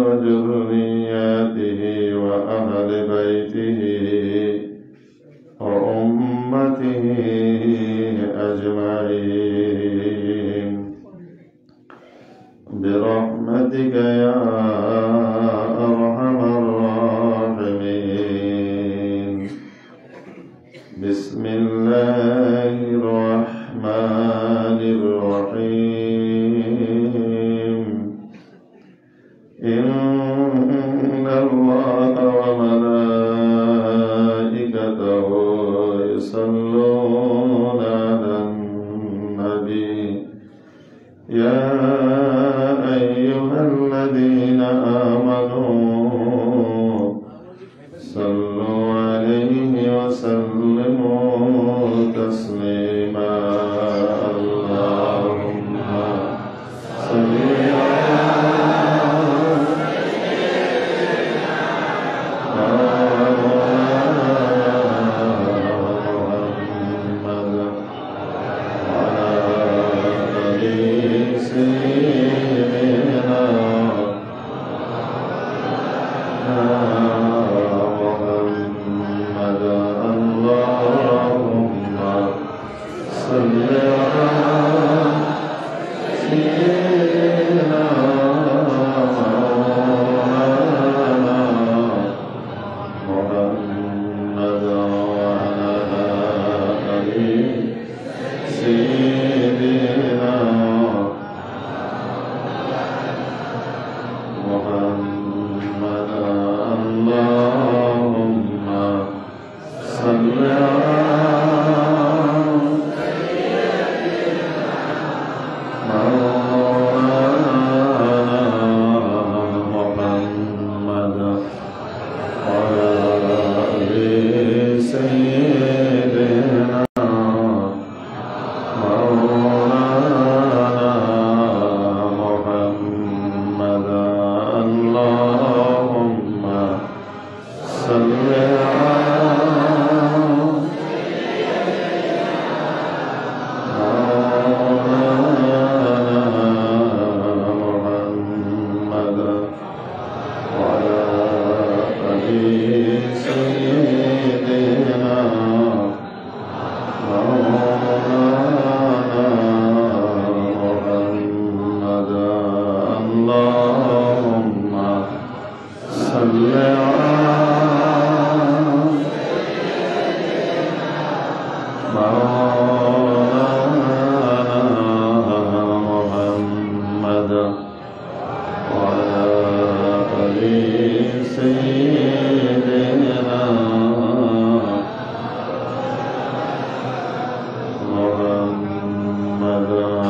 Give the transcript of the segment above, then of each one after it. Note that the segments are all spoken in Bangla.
وذرياته وأهل بيته وأمته أجمعين برحمتك يا أرحم الراحمين. بسم الله الرحمن الرحيم. إن الله وملائكته يصلون على النبي يا أيها الذين آمنوا صلوا عليه وسلموا تسليما.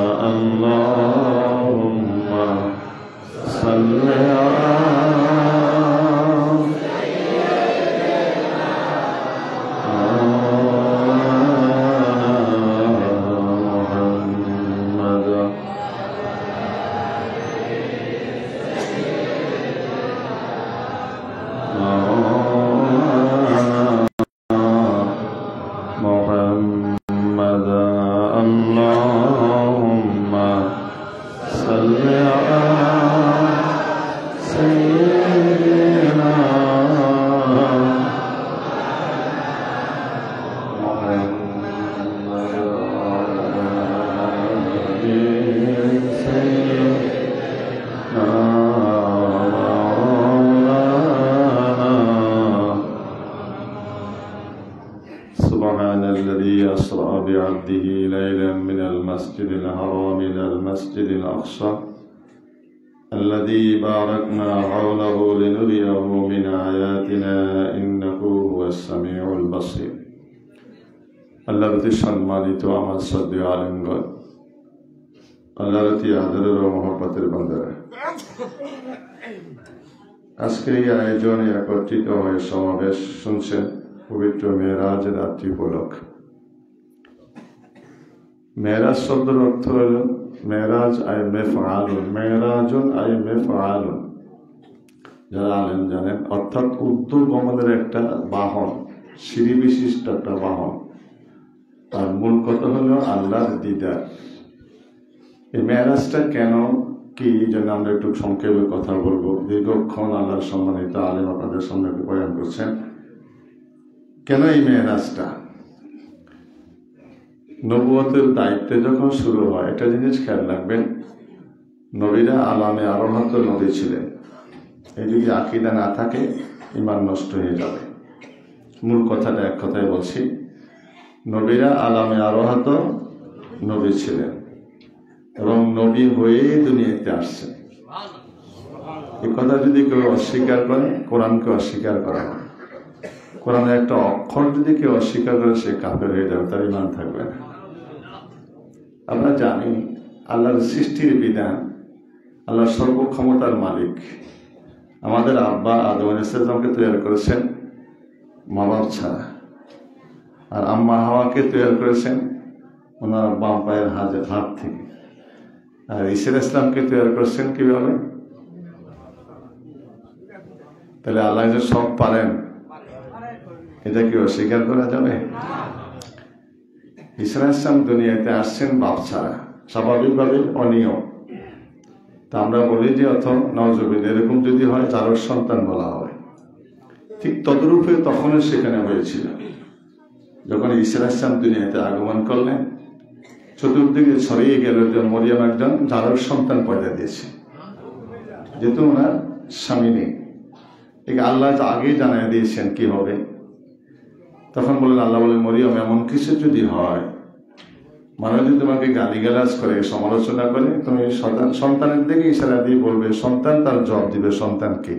اللهم صل سبحان الذي أسرى بعبده ليلا من المسجد الحرام إلى المسجد الأقصى الذي باركنا حوله لنريه من آياتنا إنه هو السميع البصير. আল্লাহর প্রতি সম্মানিত আমার শ্রদ্ধেয় আলেমগণ, আল্লাহর প্রতি আদরের ও মহব্বতের বান্দারা, আজকের এই আয়োজনে একত্রিত হয়ে সমাবেশ শুনছেন পবিত্র মেরাজ রাত্রি উপলক্ষে। মেরাজ শব্দের অর্থ হল মেরাজ আয় মেফআলুন, মেরাজুন আয় মেফআলুন, যারা আলেম জানেন, অর্থাৎ উর্দু গমনের একটা বাহন, সিঁড়ি বিশিষ্ট একটা বাহন। তার মূল কথা হলো আল্লাহর দিদার। এই মেরাজটা কেন কি, এই জন্য আমরা একটু সংক্ষেপে কথা বলবো। দীর্ঘক্ষণ আল্লাহর সম্মানিত আলেম আপনাদের সামনে বয়ান করছেন। কেন এই মেরাজটা? নবুয়তের দায়িত্বে যখন শুরু হয়, একটা জিনিস খেয়াল রাখবেন, নবীরা আলামে আরোহাত নবী ছিলেন। এই যদি আকীদা না থাকে ঈমান নষ্ট হয়ে যাবে। মূল কথাটা এক কথায় বলছি, নবীরা আলামে আরোহাত নবী ছিলেন এবং নবী হয়ে দুনিয়াতে আসছে। এই কথা যদি কেউ অস্বীকার করে, কোরআনকে অস্বীকার করা হয়। কোরআনের একটা অক্ষর যদি কেউ অস্বীকার করে, সে কাফের হয়ে যাবে, তার ঈমান থাকবে না। আমরা জানি আল্লাহর সৃষ্টির বিধান, আল্লাহ সর্বক্ষমতার মালিক। আমাদের আব্বা আদম আলাইহিস সালামকে তৈরি করেছেন মা বাপ ছাড়া, আর আম্মা হাওয়াকে তৈরি করেছেন ওনার বাম পায়ের হাত থেকে। আর ঈসা ইসলামকে তৈরি করেছেন কিভাবে? তাহলে আল্লাহ যে সব পারেন, এটা কি অস্বীকার করা যাবে? ঈসা ইসলাম দুনিয়াতে আসছেন বাপ ছাড়া, স্বাভাবিকভাবে অনিয়ম। তা আমরা বলি যে নওজবিল, এরকম যদি হয় জারজ সন্তান বলা হয়। ঠিক তদরূপে তখনও সেখানে হয়েছিল। যখন ঈসা ইসলাম দুনিয়াতে আগমন করলেন, চতুর্দিকে ছড়িয়ে গেল যে মরিয়ম একজন জারজ সন্তান পয়দা দিয়েছে, যেহেতু ওনার স্বামী নেই। ঠিক আল্লাহ আগেই জানাই দিয়েছেন কি হবে। তখন বললেন, আল্লাহ বলেন, মরিয়ম এমন কিছু যদি হয়, মানুষ যদি তোমাকে গালিগালাজ করে, সমালোচনা করে, তুমি সন্তানের দিকে ইশারা দিয়ে বলবে সন্তান, তার জবাব দিবে সন্তানকে,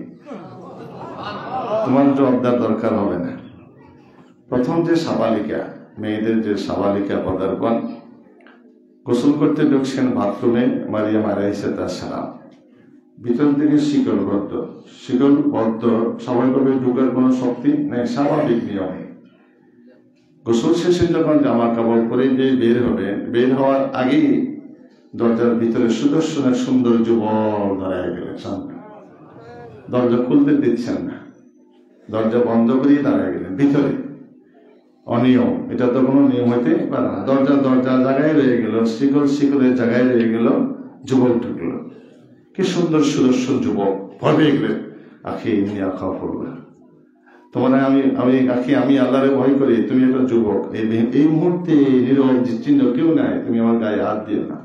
তোমার জবাব দেওয়ার দরকার হবে না। প্রথম যে সাবালিকা, মেয়েদের যে সাবালিকা পদার্পণ, গোসল করতে ঢুকছেন বাথরুমে মারিয়াম আলাইহিস সালাম, ভিতর থেকে শিকলবদ্ধ। স্বাভাবিকভাবে ঢুকার কোনো শক্তি নেই, স্বাভাবিক নিয়মে। গোসল শেষে যখন জামা কাপড় পরে যে বের হবে, বের হওয়ার আগেই দরজার ভিতরে সুদর্শনের সুন্দর যুবক দাঁড়ায় গেলেন সামনে। দরজা খুলতে দিচ্ছেন না, দরজা বন্ধ করিয়ে দাঁড়ায় গেলেন ভিতরে। অনিয়ম, এটা তো কোনো নিয়ম হইতে পারে না। দরজা জায়গায় রয়ে গেল, শিকলের জায়গায় রয়ে গেল, যুবক ঢুকলো। কি সুন্দর সুদর্শন যুবক, ভয় পেয়ে গেলেন। আখি নিয়ে আখা পড়বে, তোমার আমি আল্লাহরে ভয় করি, তুমি একটা যুবক। এই মুহূর্তে নীরব চিহ্ন কেউ নাই, তুমি আমার গায়ে হাত দিও না।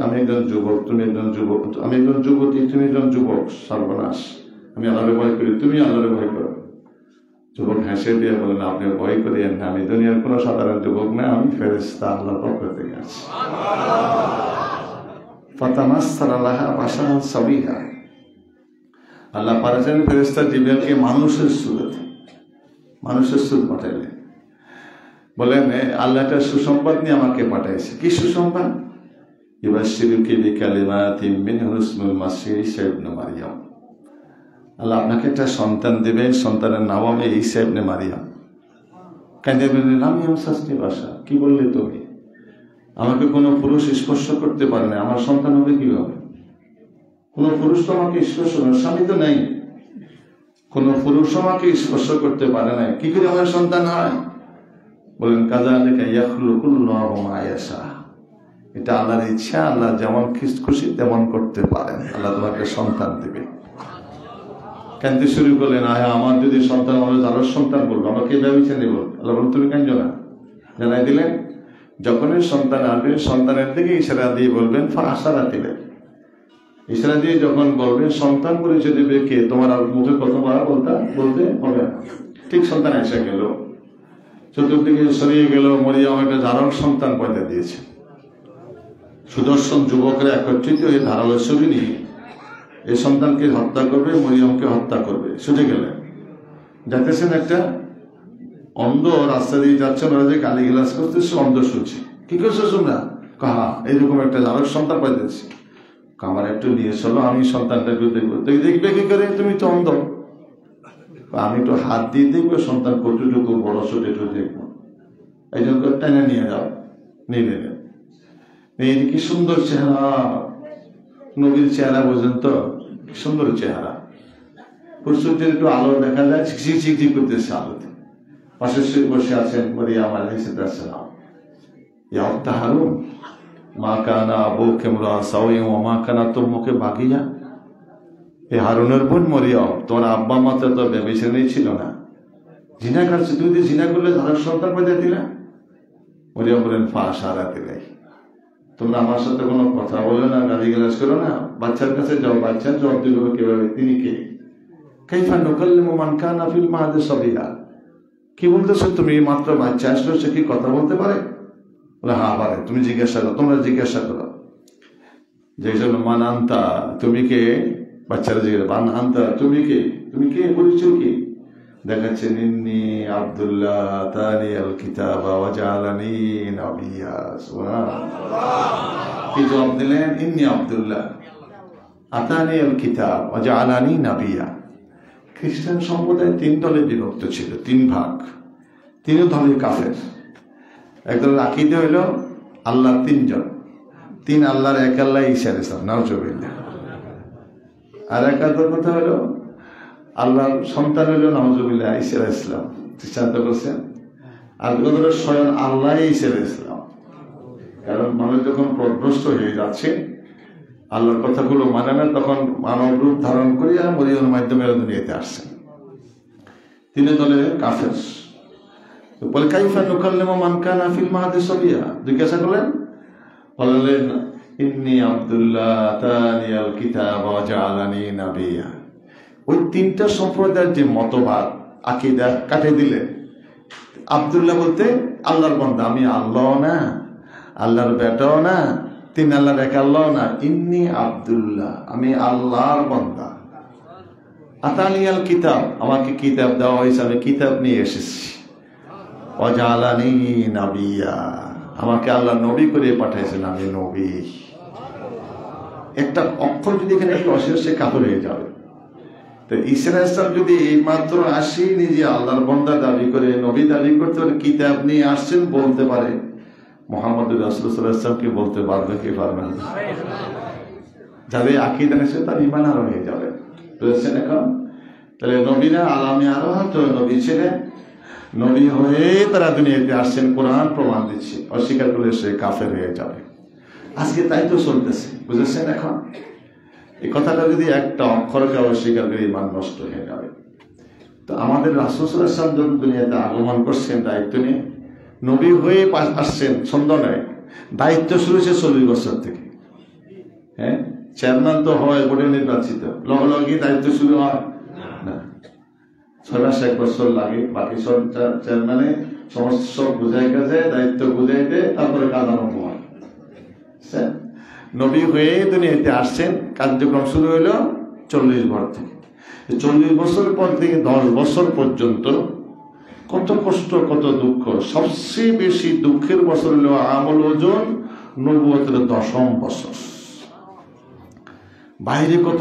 আমি একজন যুবক, তুমি একজন যুবক, আমি একজন যুবতী, তুমি একজন যুবক। সর্বনাশ, আমি আল্লাহরে ভয় করি, তুমি আল্লাহরে ভয় করো। যুবক হেসে দিয়ে বলেন, আপনি ভয় করিয়েন না, আমি দুনিয়ার কোনো সাধারণ যুবক না, আমি ফেরেশতা, আল্লাহর পক্ষ থেকে আছি। ফাতামাসসালা লাহা বাশারান সাবিয়া, আল্লাহ পাঠাচ্ছেন ফেরেশতা জিবরাইলকে মানুষের সুর পাঠাইলেন। বলেন, আল্লাহ একটা সুসংবাদ নিয়ে আমাকে পাঠাইছে। কি সুসংবাদ? ইউবাশশিরুকি বিকালিমাতিন মিনহু ইসমুল মাসীহ ঈসা ইবনে মারইয়াম। আল্লাহ আপনাকে একটা সন্তান দেবে, সন্তানের নাম হবে ঈসা ইবনে মারইয়াম। কাঁদে বললেন, আমি শাস্তি ভাষা, কি বললে তুমি? আমাকে কোনো পুরুষ স্পর্শ করতে পারে না, আমার সন্তান হবে কিভাবে? কোন পুরুষ তো আমাকে স্পর্শ করে, স্বামী তো নেই, কোন পুরুষ আমাকে স্পর্শ করতে পারে না, কি করে আমার সন্তান হয়? বলেন, কাযালিকা ইয়াখলুকুল্লাহু মা ইয়াশা, এটা আল্লাহর ইচ্ছা, আল্লাহ যেমন খুশি তেমন করতে পারেন। আল্লাহ তোমাকে সন্তান দেবে। কাঁদতে শুরু করলেন, আমার যদি সন্তান হবে, জারজ সন্তান বলবো, আমাকে ব্যবচার নেব। আল্লাহ বলেন, তুমি কাঁদো না। জানাই দিলেন, যখনই সন্তান আসবে, সন্তানের দিকে ইশারা দিয়ে বলবেন, ফাআশারা দিলেন। ইশারা দিয়ে যখন বলবেন, সন্তান পরিচয় দেবে কে, তোমার আর মুখে কতবার বলতে হবে না। ঠিক সন্তান এসে গেল, চতুর্দিকে সরিয়ে গেল, মরিয়ম একটা জারজ সন্তান পয়দা দিয়েছে। সুদর্শন যুবকরা একত্রিত হয়ে ধারালো ছুরি নিয়ে এই সন্তানকে হত্যা করবে, মরিয়মকে হত্যা করবে। ছুটে গেলেন, যাইতেছেন একটা অন্ধ রাস্তা দিয়ে যাচ্ছেন, ওরা যে গালি গালাজ করতেছে, অন্ধ শুনছে। কি করছো তোমরা? কাহা এইরকম একটা জারজ সন্তান পাইতেছি, আমার একটু নিয়ে চলো, আমি সন্তানটা একটু দেখবো। দেখবে কি করে, তুমি তো অন্ধ। আমি একটু হাত দিয়ে দেখবো সন্তান কতটুকু বড় ছোট একটু দেখবো, এই জন্য টেনে নিয়ে যাও। নিয়ে নিলেন, কি সুন্দর চেহারা, নবীর চেহারা পর্যন্ত সুন্দর চেহারা। প্রস্তুতের একটু আলো দেখা যায়, ঝিকঝিক করতেছে আলোতে। পাশে বসে আছেন মারিয়াম আলাইহিস সালাম। ইয়া উখতা হারুন, মা কানা আবুকা ইমরা সাউই ওয়া মা কানাত উম্মুকা বাগিয়া। এই হারুনের বোন মরিয়ম, তোমার আব্বা মা তো ব্যভিচারিণী ছিল না, জিনা করছে, তুমি যদি জিনা করলে তাদের সন্তান পেতে দিলে। মরিয়ম বলেন ফাশারা দিলে, তোমরা আমার সাথে কোনো কথা বলো না, গালিগালাজ করো না, বাচ্চার কাছে যাও, বাচ্চার জবাব দিল কিভাবে, তিনি কে? কাইফা নুকাল্লিমু মান কানা ফিল মাহদি সাবিয়া। কি বলতেছো তুমি? মাত্র বাচ্চা আসলো, সে কি কথা বলতে পারে? বলে হ্যাঁ পারে, তুমি জিজ্ঞাসা করো, তোমরা জিজ্ঞাসা করো। যে জন্য মান আনতা, তুমি কে? বাচ্চারা জিজ্ঞাসা, মান আনতা, তুমি কে? তুমি কে, পরিচয় কি? দেখাচ্ছেন ইন্নী আব্দুল্লাহ আতানি আল কিতাবা ওয়া জাআলানি নাবিয়্যা। সুবহানাল্লাহ। কি জবাব দিলেন? ইন্নী আব্দুল্লাহ আতানি আল কিতাব ওয়া জাআলানি নাবিয়্যা। খ্রিস্টান সম্প্রদায় 3 দলে বিভক্ত ছিল, 3 ভাগ, 3 দলের কাফের। একদল আকীদা হইল আল্লাহ 3 জন, 3 আল্লাহর এক আল্লাহ, ঈসা আলাইহিস সালাম, নাউজুবিল্লাহ। আর এক কথা হলো আল্লাহর সন্তান হইল নাউজুবিল্লাহ ঈসা আলাইহিস সালাম, চিন্তা করছেন? আর কথা স্বয়ং আল্লাহ ঈসা আলাইহিস সালাম। কারণ মানুষ যখন পথভ্রষ্ট হয়ে যাচ্ছে, আল্লাহর কথাগুলো মানে না, তখন মানব রূপ ধারণ করিয়া মরিয়মের মাধ্যমে দুনিয়াতে আসছেন। 3 দলের কাফের। বলে কাইফা নুকাল্লিমু মান কানা ফিল মাহদি সাবিয়া। জিজ্ঞাসা করলেন, বললেন ইন্নী আব্দুল্লাহ আতানি আল কিতাবা ওয়া জাআলানি নাবিয়্যা। ওই 3টা সম্প্রদায়ের যে মতবাদ, আকীদা কাটে দিলেন। আব্দুল্লাহ বলতে আল্লাহর বান্দা, আমি আল্লাহ না, আল্লাহর বেটাও না, 3 আল্লাহর এক আল্লাহ না, ইন্নী আব্দুল্লাহ, আমি আল্লাহর বান্দা। আতানি আল কিতাব, আমাকে কিতাব দেওয়া হয়েছে, আমি কিতাব নিয়ে এসেছি। ওয়া জাআলানি নাবিয়্যা, আমাকে আল্লাহ নবী করে পাঠাইছেন, আমি নবী। একটা অক্ষর যদি এখানে একটু অস্বীকার, সে কাফের হয়ে যাবে। তো ঈসা আলাইহিস সালাম যদি এইমাত্র আসি নিজে আল্লাহর বান্দা দাবি করে, নবী দাবি করতে পারে, কিতাব নিয়ে আসছেন বলতে পারে, মুহাম্মদুর রাসূলুল্লাহ সাল্লাল্লাহু আলাইহি ওয়াসাল্লাম কি বলতে পারবে কি পারবে না? যাদের আকীদা নেই তার ঈমান আর হয়ে যাবে। বুঝছেন এখন? তাহলে নবীরা আলামে আরহাত নবী ছিলেন, নবী হয়ে তারা দুনিয়াতে আসছেন, কোরআন প্রমাণ দিচ্ছে। অস্বীকার করলে সে কাফের হয়ে যাবে। আজকে তাই তো চলতেছে, বুঝেছেন? এখন এই কথাটা যদি একটা অক্ষরকে অস্বীকার করে ঈমান নষ্ট হয়ে যাবে। তো আমাদের রাসূল সাল্লাল্লাহু আলাইহি ওয়াসাল্লাম যখন দুনিয়াতে আগমন করছেন দায়িত্ব নিয়ে, নবী হয়ে আসছেন, ছন্দ নয়, দায়িত্ব শুরু হয়েছে 40 বছর থেকে। হ্যাঁ, চেয়ারম্যান তো হয় বোর্ডে নির্বাচিত, লগে দায়িত্ব শুরু হয় না, 6 মাস 1 বছর লাগে। বাকি সব চেয়ারম্যানে সমস্ত সব বুঝাই কাজে দায়িত্ব বুঝাইতে তারপরে কাজ আরম্ভ হয়। নবী হয়ে দুনিয়াতে আসছেন, কার্যক্রম শুরু হলো 40 বছর থেকে। 40 বছর পর থেকে 10 বছর পর্যন্ত কত কষ্ট, কত দুঃখ। সবচেয়ে বেশি দুঃখের বছর হলো আমল ওজন নবুয়তের 10ম বছর। বাইরে কত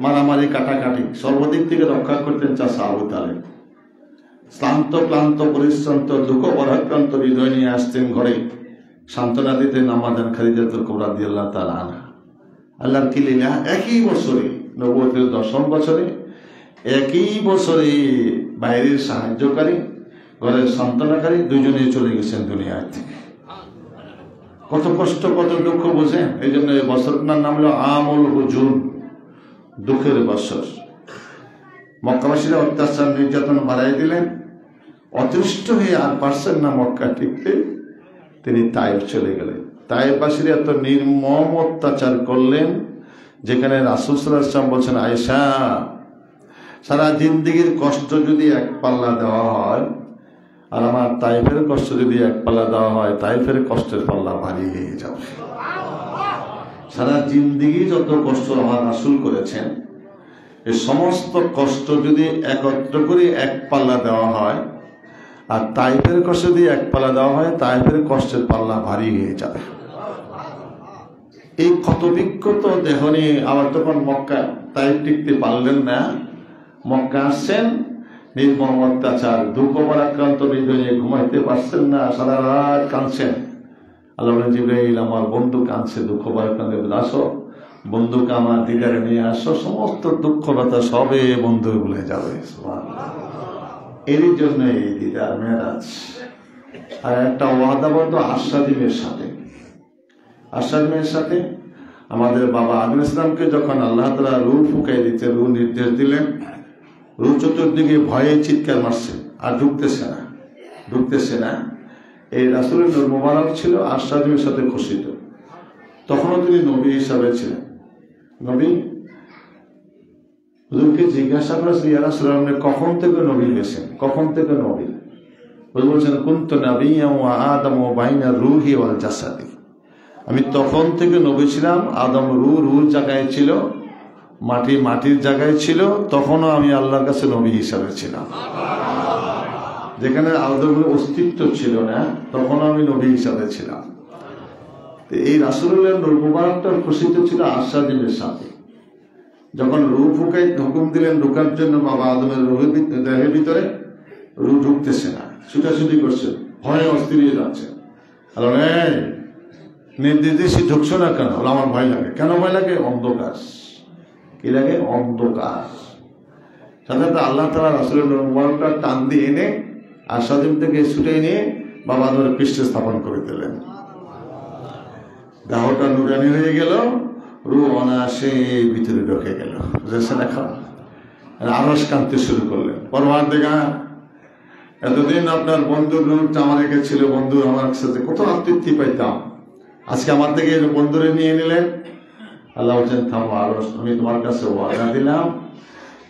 মারামারি কাটাকাটি, সর্বদিক থেকে রক্ষা করতেন চাচা আবু তালেব। শ্রান্ত ক্লান্ত পরিশ্রান্ত দুঃখ পরাক্রান্ত হৃদয় নিয়ে আসতেন ঘরে, সান্ত্বনা দিতেন আমাদের খাদিজাতুল কুবরা রাদিয়াল্লাহু তাআলা আনহা। আল্লাহর কি লীলা, একই বছরে নবুয়তের 10ম বছরে, একই বছরে বাইরের সাহায্যকারী, ঘরের সান্ত্বনাকারী দুজনে চলে গেছেন দুনিয়া থেকে। কত কষ্ট, কত দুঃখ বোঝেন। এই জন্য এই বছরটার নাম হলো আমুল হুজুন, দুঃখের বছর। মক্কাবাসীরা অত্যাচার নির্যাতন বাড়াই দিলেন, অতিষ্ঠ হয়ে আর পারছেন না মক্কা টিকতে, তিনি তায়েফ চলে গেলেন। তায়েফবাসীরা এত নির্মম অত্যাচার করলেন, যেখানে রাসূল সাল্লাল্লাহু আলাইহি ওয়াসাল্লাম বলছেন, আয়েশা, সারা জিন্দেগীর কষ্ট যদি 1 পাল্লা দেওয়া হয়, আর আমার তায়েফের কষ্ট যদি 1 পাল্লা দেওয়া হয়, তায়েফের কষ্টের পাল্লা ভারী হয়ে যাবে। সারা জিন্দেগি যত কষ্ট আমার রাসূল করেছেন, এই সমস্ত কষ্ট যদি একত্র করে 1 পাল্লা দেওয়া হয়, আর তায়েফের কষ্ট যদি 1 পাল্লা দেওয়া হয়, তায়েফের কষ্টের পাল্লা ভারী হয়ে যাবে। এই ক্ষত বিক্ষত দেহ নিয়ে আবার তখন মক্কা, তায়েফ টিকতে পারলেন না। মক্কা আসছেন, নির্মম অত্যাচার, দুঃখ পরাক্রান্ত হৃদয় নিয়ে ঘুমাইতে পারছেন না, সারা রাত কাঁদছেন। আল্লাহ বলেন, জিবরাইল, আমার বন্ধু কাঁদছে, দুঃখ পরাক্রান্ত, আসো বন্ধুকে আমার দিদারে নিয়ে আসো, সমস্ত দুঃখ ব্যথা সবে বন্ধু ভুলে যাবে। এরই জন্য এই দিদার মেরাজ। আর একটা ওয়াদাবদ্ধ আশ্বাদিমের সাথে আশ্রমের সাথে আমাদের বাবা আদম ইসলামকে যখন আল্লাহ তাআলা রূহ ফুঁকাই দিতে রূহ নির্দেশ দিলেন, রূহ চতুর্দিকে ভয়ে চিৎকার মারছে আর ঢুকতেছে না। এই রাসূলের নূর মুবারক ছিল আশ্রমের সাথে ঘোষিত। তখনও তিনি নবী হিসাবে ছিলেন। নবী হুজুরকে জিজ্ঞাসা করেছে, ইয়া রাসূলুল্লাহ, আপনি কখন থেকে নবী হয়েছেন? কখন থেকে নবী? হুজুর বলছেন, কুনতু নাবিয়্যান ওয়া আদামু বাইনা রূহি ওয়াল জাসাদি। আমি তখন থেকে নবী ছিলাম। আদম রুর জায়গায় ছিল, মাটির জায়গায় ছিল, তখনও আমি আল্লাহর কাছে নবী হিসাবে ছিলাম। যেখানে আদমের অস্তিত্ব ছিল না, তখন আমি নবী হিসাবে ছিলাম। এই রাসূলুল্লাহর নূর মুবারকটা ঘোষিত ছিল আশ্রাদিমের সাথে। যখন রূহ ফুঁকাই হুকুম দিলেন ঢোকার জন্য বাবা আদমের দেহের ভিতরে, রূহ ঢুকতেছে না, ছুটাছুটি করছে, ভয়ে অস্থির হয়ে যাচ্ছে। নির্দেশে ঢুকছো না কেন? আমার ভয় লাগে। কেন ভয় লাগে? অন্ধকার। কি লাগে? অন্ধকার। সাধারণত আল্লাহ তাআলা রাসূলের নূর মুবারকটা টান দিয়ে এনে আশ্রাদিম থেকে ছুটে নিয়ে বাবা আদমের পৃষ্ঠে স্থাপন করে দিলেন। দেহটা নুরানি হয়ে গেল, রূহ অনায়াসে ভিতরে ঢুকে গেল। বুঝেছেন? এখন আরশ কাঁদতে শুরু করলেন, পরওয়ারদিগার, এতদিন আপনার বন্ধুর রূহ আমার রেখেছিল, বন্ধু আমার সাথে কত তৃপ্তি পাইতাম, আজকে আমার থেকে বন্ধুরে নিয়ে নিলেন। আল্লাহ বলছেন, থামো আরশ, আমি তোমার কাছে ওয়াদা দিলাম,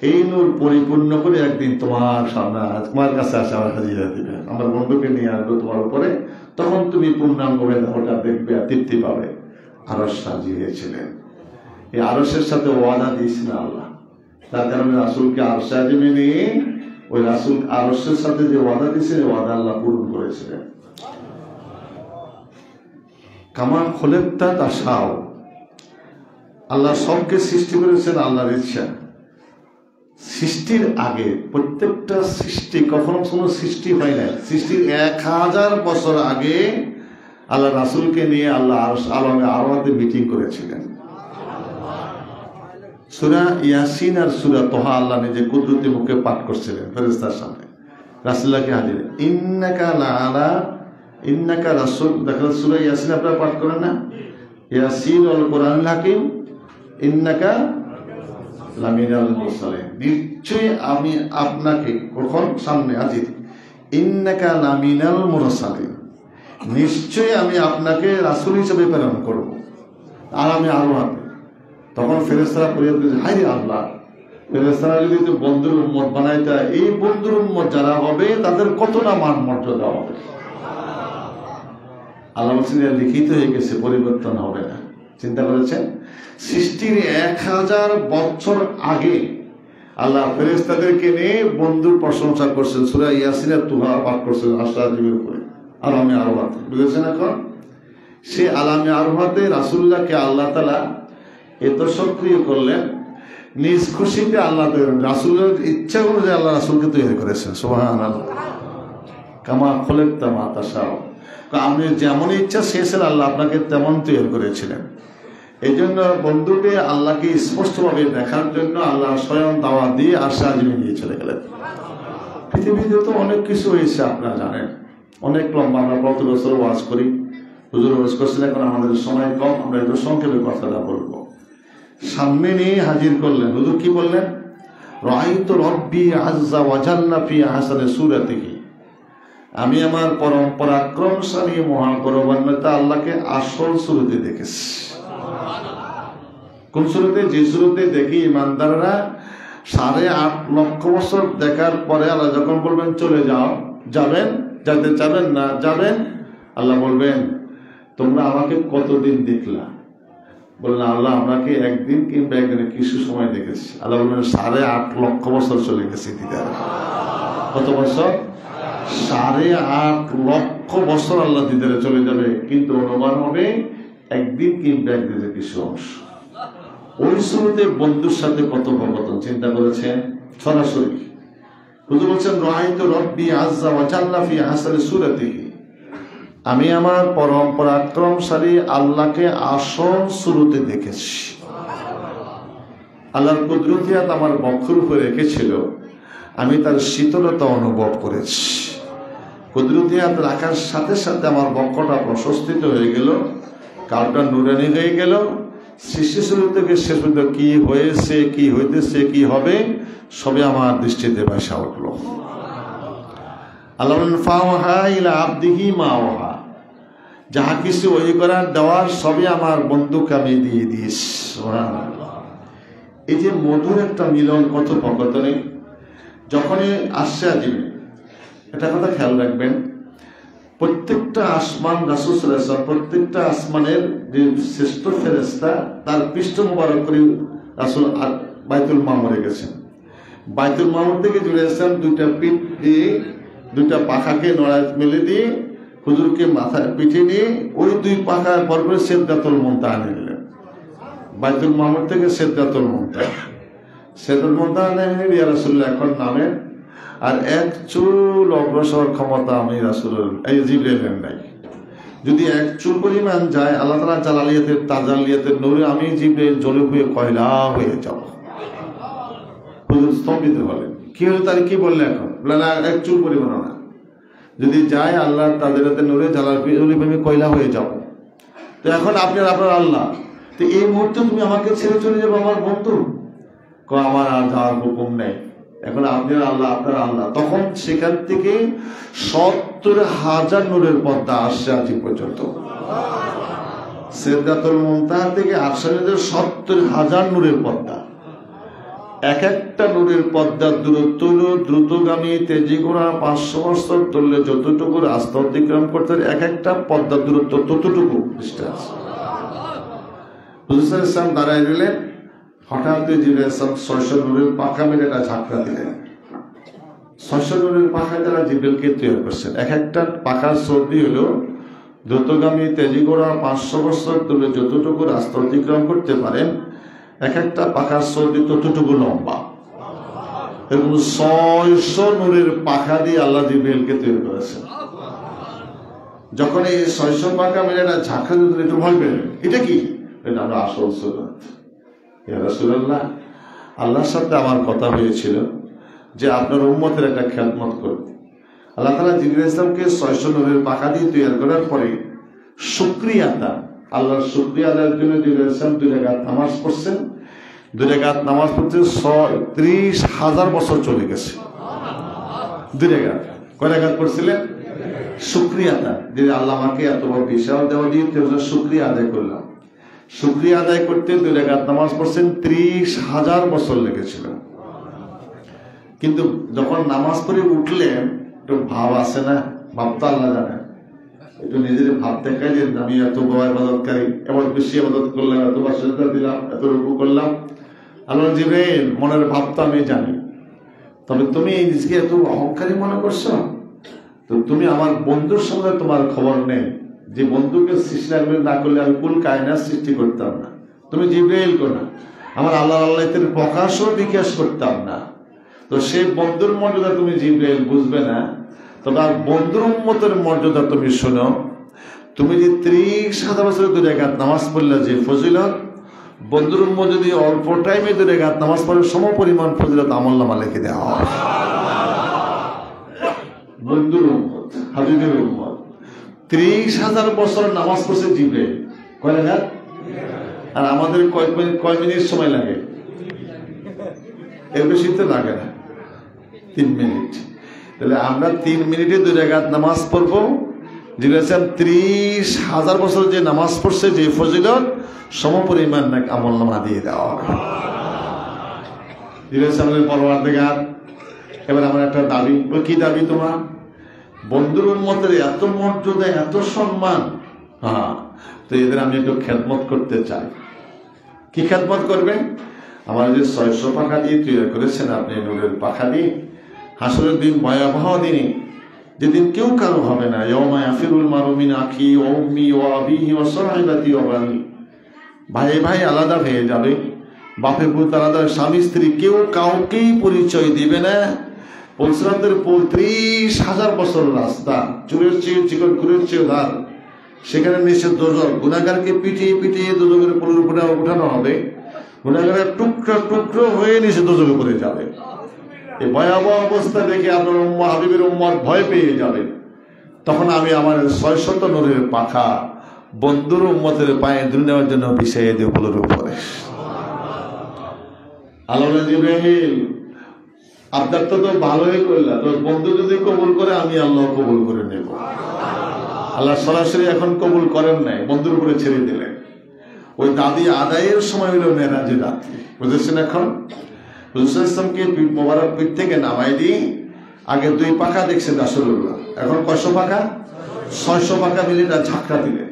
এই নূর পরিপূর্ণ করে একদিন তোমার সামনে তোমার কাছে আসে আমার হাজিরা দিবে। আমার বন্ধুকে নিয়ে আসবো তোমার উপরে, তখন তুমি পূর্ণাঙ্গ ওটা দেখবে আর তৃপ্তি পাবে। আরশ রাজি হয়েছিলেন। এই আরশের সাথে ওয়াদা দিয়েছেন আল্লাহ। তার কারণে রাসূলকে আরশে আজিমে নিয়ে ওই রাসূল আরশের সাথে যে ওয়াদা দিয়েছেন, ওয়াদা আল্লাহ পূরণ করেছিলেন। কামা খোলেকতা তাশাও, আল্লাহ সবকে সৃষ্টি করেছেন আল্লাহর ইচ্ছা। সৃষ্টির আগে প্রত্যেকটা সৃষ্টি, কখনো কোনো সৃষ্টি হয় না, সৃষ্টির 1000 বছর আগে আল্লাহ রাসূলকে নিয়ে আল্লাহ আলমে আরওয়াতে মিটিং করেছিলেন। সূরা ইয়াসিন আর সূরা তোহা আল্লাহ নিজে কুদরতি মুখে পাঠ করছিলেন ফেরেশতার সামনে, রাসূলুল্লাহকে হাজির। ইন্নাকা রাসূল, দেখেন সূরা ইয়াসিন আপনারা পাঠ করেন না? ইয়াসিন ওয়াল কোরআনুল হাকিম ইন্নাকা লামিনাল মুরসালিন, নিশ্চয়ই আমি আপনাকে কখন সামনে হাজির। ইন্নাকা লামিনাল মুরসালিন, নিশ্চয়ই আমি আপনাকে রাসূল হিসেবে প্রেরণ করব। আর আমি আরো হাতে। তখন ফেরেশতারা ফরিয়াদ করেছে, হায় রে আল্লাহ, ফেরেশতারা যদি বন্ধুর উম্মত বানাইতা, এই বন্ধুর উম্মত যারা হবে তাদের কত না মান মর্যাদা হবে। আল্লাহ বলছেন, লিখিত হয়ে গেছে, পরিবর্তন হবে না। চিন্তা করেছেন? সৃষ্টির 1000 বছর আগে আল্লাহ ফেরেশতাদেরকে নিয়ে বন্ধুর প্রশংসা করছেন, সূরা ইয়াসিনের তুহা পাঠ করছেন আশরাফির উপরে, আলামে আরওয়াতে। বুঝেছেন? এখন সে আলামে আরওয়াতে রাসূলুল্লাহকে আল্লাহ তাআলা এত সক্রিয় করলেন, নিজ খুশিতে আল্লাহ রাসূলের ইচ্ছা অনুযায়ী আল্লাহ রাসূলকে তৈরি করেছেন। সুবহানাল্লাহ। কামা খোলেকতা মা তাশাও, আপনি যেমন ইচ্ছা চেয়েছেন আল্লাহ আপনাকে তেমন তৈরি করেছিলেন। এই জন্য বন্ধুকে আল্লাহকে স্পষ্টভাবে দেখার জন্য আল্লাহ স্বয়ং দাওয়াত দিয়ে আরশে আজিমে নিয়ে চলে গেলেন। পৃথিবীতে তো অনেক কিছু হয়েছে, আপনারা জানেন, অনেক লম্বা। আমরা প্রতি বছর ওয়াজ করি, হুজুর ওয়াজ করছেন, এখন আমাদের সময় কম, আমরা একটু সংক্ষেপে কথাটা বলবো। সামনে নিয়ে হাজির করলেন। হুজুর কি বললেন? রাআইতু রাব্বি আযযা ওয়া জাল্লা ফি আহসানি সূরাতিহি, আমি আমার পরম পরাক্রমশালী মহাগৌরবান্বিত আল্লাহকে আসল সুরতে দেখেছি। কোন সুরতে? যে সুরতে দেখি ইমানদাররা 8.5 লক্ষ বছর দেখার পরে আল্লাহ যখন বলবেন চলে যাও, যাবেন, যেতে চাবেন না যাবেন, আল্লাহ বলবেন তোমরা আমাকে কতদিন দেখলা? বললেন আল্লাহ আমাকে একদিন কিংবা একদিনে কিছু সময় দেখেছি। আল্লাহ বলবেন 8.5 লক্ষ বছর চলে গেছে দিদার। কত বছর? 8.5 লক্ষ বছর আল্লাহ দিদারে চলে যাবে, কিন্তু অনুমান হবে একদিন কিংবা একদিনের কিছু অংশ। ওই শুরুতে বন্ধুর সাথে কথোপকথন চিন্তা করেছেন সরাসরি। হুজুর বলছেন রাআইতু রাব্বি আযযা ওয়া জাল্লা ফি আহসানি সূরাতিহি, আমি আমার পরম পরাক্রমশালী আল্লাহকে আসল শুরুতে দেখেছি। আল্লাহর কুদরতিয়াত আমার বক্ষের উপরে রেখেছিল, আমি তার শীতলতা অনুভব করেছি। কুদরতিয়াত রাখার সাথে সাথে আমার বক্ষটা প্রশস্তিত হয়ে গেল, কারোটা নুরানি হয়ে গেল, সৃষ্টি শুরু থেকে শেষ পর্যন্ত কি হয়েছে, কি হইতেছে, কি হবে, সবই আমার দৃষ্টিতে ভাসা উঠলো। আল্লাহ বলেন ফাওহা ইলা আবদিহি মা ওহা, যাহা কিছু ওই করার দেওয়ার সবই আমার বন্ধুকে আমি দিয়ে দিস। এই যে মধুর একটা মিলন কথোপকথনে যখনই আসছে আজিবে, একটা কথা খেয়াল রাখবেন, প্রত্যেকটা আসমান রাসূল সাল্লাল্লাহু আলাইহি ওয়াসাল্লাম, প্রত্যেকটা আসমানের যে শ্রেষ্ঠ ফেরেশতা তার পৃষ্ঠ মোবারক করে রাসূল বাইতুল মামুরে গেছেন। বাইতুল মামুর থেকে জুড়ে আসছেন, দুইটা পিঠ দিয়ে দুইটা পাখাকে নড়ায় মেলে দিয়ে হুজুরকে মাথায় পিঠে নিয়ে ওই দুই পাখার পর করে সিদরাতুল মুনতাহা নিলেন। বাইতুল মামুর থেকে সিদরাতুল মুনতাহা, সিদরাতুল মুনতাহা নিয়ে ইয়া রাসূলুল্লাহ এখন নামেন, আর এক চুল অগ্রসর ক্ষমতা আমি রাসূলুল এই জিবরাইলের নাই। যদি এক চুল পরিমাণ যায় আল্লাহ তাআলা জালালিয়াতের তাজালিয়াতের নূরে আমি জিবরাইল জ্বলে হয়ে কয়লা হয়ে যাব। হুজুর স্তম্ভিত হলেন, কি হলো, তার কি বললে এখন? না, এক চুল পরিমাণ না, যদি যায় আল্লাহ তাজালিয়াতের নূরে জালালিয়াতের আমি কয়লা হয়ে যাব। তো এখন আপনি আর আপনার আল্লাহ, তো এই মুহূর্তে তুমি আমাকে ছেড়ে চলে যাবো আমার বন্ধু? আমার আর যাওয়ার হুকুম নেই, এখন আপনার আল্লাহ, আপনার আল্লাহ। তখন সেখান থেকে 70,000 নূরের পর্দা আসছে আজ পর্যন্ত। সিদরাতুল মুনতাহা থেকে আসছে 70,000 নূরের পর্দা। এক একটা নূরের পর্দার দূরত্ব হলো দ্রুতগামী তেজি ঘোড়া 500 বছর তুললে যতটুকু রাস্তা অতিক্রম করতে এক একটা পর্দার দূরত্ব ততটুকু ডিস্টেন্স। হুজুর সাল্লাল্লাহু দাঁড়ায় দিলেন, হঠাৎ জিবরাইল 600 নূরের পাখা মেরে একটা ঝাঁকড়া দিলেন। 600 নূরের পাখা দ্বারা জিবরাইলকে তৈরি করছেন। এক একটা পাখার সর্দি হলো দ্রুতগামী তেজি ঘোড়া 500 বছর তুলে যতটুকু রাস্তা অতিক্রম করতে পারেন, এক একটা পাখার সর্দি ততটুকু লম্বা। এরকম 600 নূরের পাখা দিয়ে আল্লাহ জিবরাইলকে তৈরি করেছেন। যখন এই 600 পাখা মেরে একটা ঝাঁকড়া দিলেন, একটু ভয় পেলেন, এটা কি? এটা আমরা আসল সুন্নাত। ইয়া রাসূলুল্লাহ, আল্লাহর সাথে আমার কথা হয়েছিল যে আপনার উম্মতের একটা খেদমত করবে। আল্লাহ তাআলা জিবরাইল ইসলামকে 600 নূরের পাখা দিয়ে তৈরি করার পরে শুকরিয়া আদা, আল্লাহর শুকরিয়া আদায়ের জন্য জিবরাইল ইসলাম 2 রাকাত নামাজ পড়ছেন। 2 রাকাত নামাজ পড়তে 30,000 বছর চলে গেছে। 2 রাকাত, কয় রাকাত পড়ছিলেন? শুকরিয়া আদা, যে আল্লাহ আমাকে এত বড় বিশাল দেওয়া দিয়ে শুকরিয়া আদায় করলাম। শুকরিয়া আদায় করতে 2 রাকাত নামাজ পড়ছেন, 30,000 বছর লেগেছিল। কিন্তু যখন নামাজ পড়ে উঠলেন, একটু ভাব আছে না, ভাবতো আল্লাহ জানেন, একটু নিজের ভাব দেখায় যে আমি এত বড় ইবাদতকারী, এবার বেশি ইবাদত করলাম, এতবার সিজদা দিলাম, এত রুকু করলাম। আল্লাহ জিবরাইল, মনের ভাব তো আমি জানি, তবে তুমি নিজেকে এত অহংকারী মনে করছো, তো তুমি আমার বন্ধুর সঙ্গে তোমার খবর নেই, যে বন্ধুকে সৃষ্টি না করলে আমি কুল কায়নাত সৃষ্টি করতাম না। তুমি জিবরাইল না, আমার আল্লাহ আল্লাহের প্রকাশও বিকাশ করতাম না। তো সেই বন্ধুর মর্যাদা তুমি জিবরাইল বুঝবে না, তবে আর বন্ধুর উম্মতের মর্যাদা তুমি শোনো। তুমি যে 30,000 বছরের 2 রাকাত নামাজ পড়লে যে ফজিলত, বন্ধুর উম্মত যদি অল্প টাইমে 2 রাকাত নামাজ পড়ে সম পরিমাণ ফজিলত আমলনামা লিখে দেওয়া হয়। বন্ধুর উম্মত, হাবিবের উম্মত 30,000 বছর নামাজ পড়ছে জিবরাইল, কয় রাকাত? আর আমাদের কয় মিনিট সময় লাগে? এর বেশি তো লাগে না, 3 মিনিট। তাহলে আমরা 3 মিনিটে 2 রাকাত নামাজ পড়বো। জিবরাইল 30,000 বছর যে নামাজ পড়ছে যে ফজিলত সম পরিমাণ আমলনামা দিয়ে দেওয়া হবে। জিবরাইল পরওয়ারদিগার, এবার আমার একটা দাবি, কি দাবি তোমার? বন্ধুর উম্মতের এত মর্যাদা, এত সম্মান, হ্যাঁ, তো এদের আমি একটু খেদমত করতে চাই। কি খেদমত করবেন? আমার যে 600 পাখা দিয়ে তৈরি করেছেন আপনি নূরের পাখা দিয়ে, হাসরের দিন ভয়াবহ দিনে, যেদিন কেউ কারো হবে না, ইয়াউমা ইয়াফিরুল মারউ মিন আখি ওয়া উম্মি ওয়া আবিহি ওয়া সাহিবাতি ওয়া বানি, ভাই ভাই আলাদা হয়ে যাবে, বাপের পুত আলাদা, স্বামী স্ত্রী কেউ কাউকেই পরিচয় দিবে না। পরিশ্রান্তের 30,000 বছর রাস্তা, চুরের চেয়ে চিকন, কুরের চেয়ে ধার, সেখানে নিষেধ দোজক, গুনাহগারকে পিটিয়ে পিটিয়ে দোজকের পুলের উপরে উঠানো হবে, গুনাহগারের টুকরা টুকরো হয়ে নিষেধ দোজকে পড়ে যাবে। এই ভয়াবহ অবস্থা দেখে আপনার হাবিবের উম্মত ভয় পেয়ে যাবে। তখন আমি আমার 600 নূরের পাখা বন্ধুর উম্মতের পায়ে ধরে নেওয়ার জন্য বিছাইয়ে দিয়ে উপরের উপরে। আল্লাহ জিবরাইল, আপনার তো ভালোই করলা, তোর বন্ধু যদি কবুল করে আমি আল্লাহ কবুল করে নেব। আল্লাহ সরাসরি এখন কবুল করেন নাই, বন্ধুর উপরে ছেড়ে দিলেন। ওই দাদি আদায়ের সময় হলো মেরাজের রাত্রি, বুঝেছেন? এখন হুজুর ইসলামকে মোবারক পীঠ থেকে নামাই দিই, আগে 2 পাখা দেখছেন রাসূলুল্লাহ, এখন কয়শো পাখা? 600 পাখা মিলে ঝাঁকড়া দিলেন।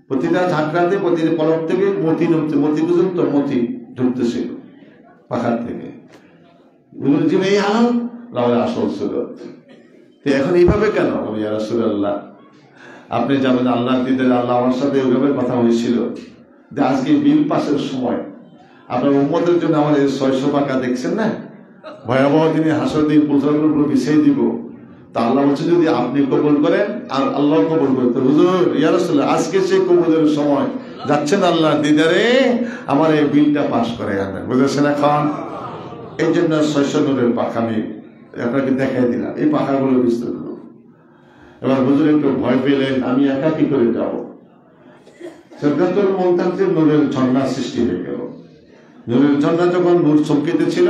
প্রতিটা ঝাঁকড়াতে প্রতিটা পলক থেকে মতি পর্যন্ত মতি ঢুকতেছিল পাখার থেকে। এই হাল আসল সুরত। এখন এইভাবে কেন? ইয়া রাসূলুল্লাহ, আপনি যাবেন আল্লাহ দিতে, আল্লাহ আমার সাথে ওইভাবে কথা হয়েছিল যে আজকে বিল পাসের সময় আপনার উম্মতের জন্য আমার এই 600 পাকা দেখছেন না, ভয়াবহ দিনে হাসর দিন পুলসাগুলোর উপর বিছিয়ে দিব। তা আল্লাহ বলছে যদি আপনি কবুল করেন আর আল্লাহ কবুল করতে, হুজুর ইয়া রাসূলুল্লাহ আজকে সেই কবুলের সময় যাচ্ছেন আল্লাহ দিদারে, আমার এই বিলটা পাস করে আনেন, বুঝেছেন? এখন এই জন্য 600 নূরের পাখা আমি আপনাকে দেখাই দিলাম, এই পাখাগুলো বিস্তার করুন। এবার হুজুর একটু ভয় পেলেন, আমি একা কি করে যাবো? সিদ্ধাতুল মুনতাজির নূরের ঝর্ণা সৃষ্টি হয়ে গেল। নূরের ঝর্ণা যখন নূর চমকিতে ছিল,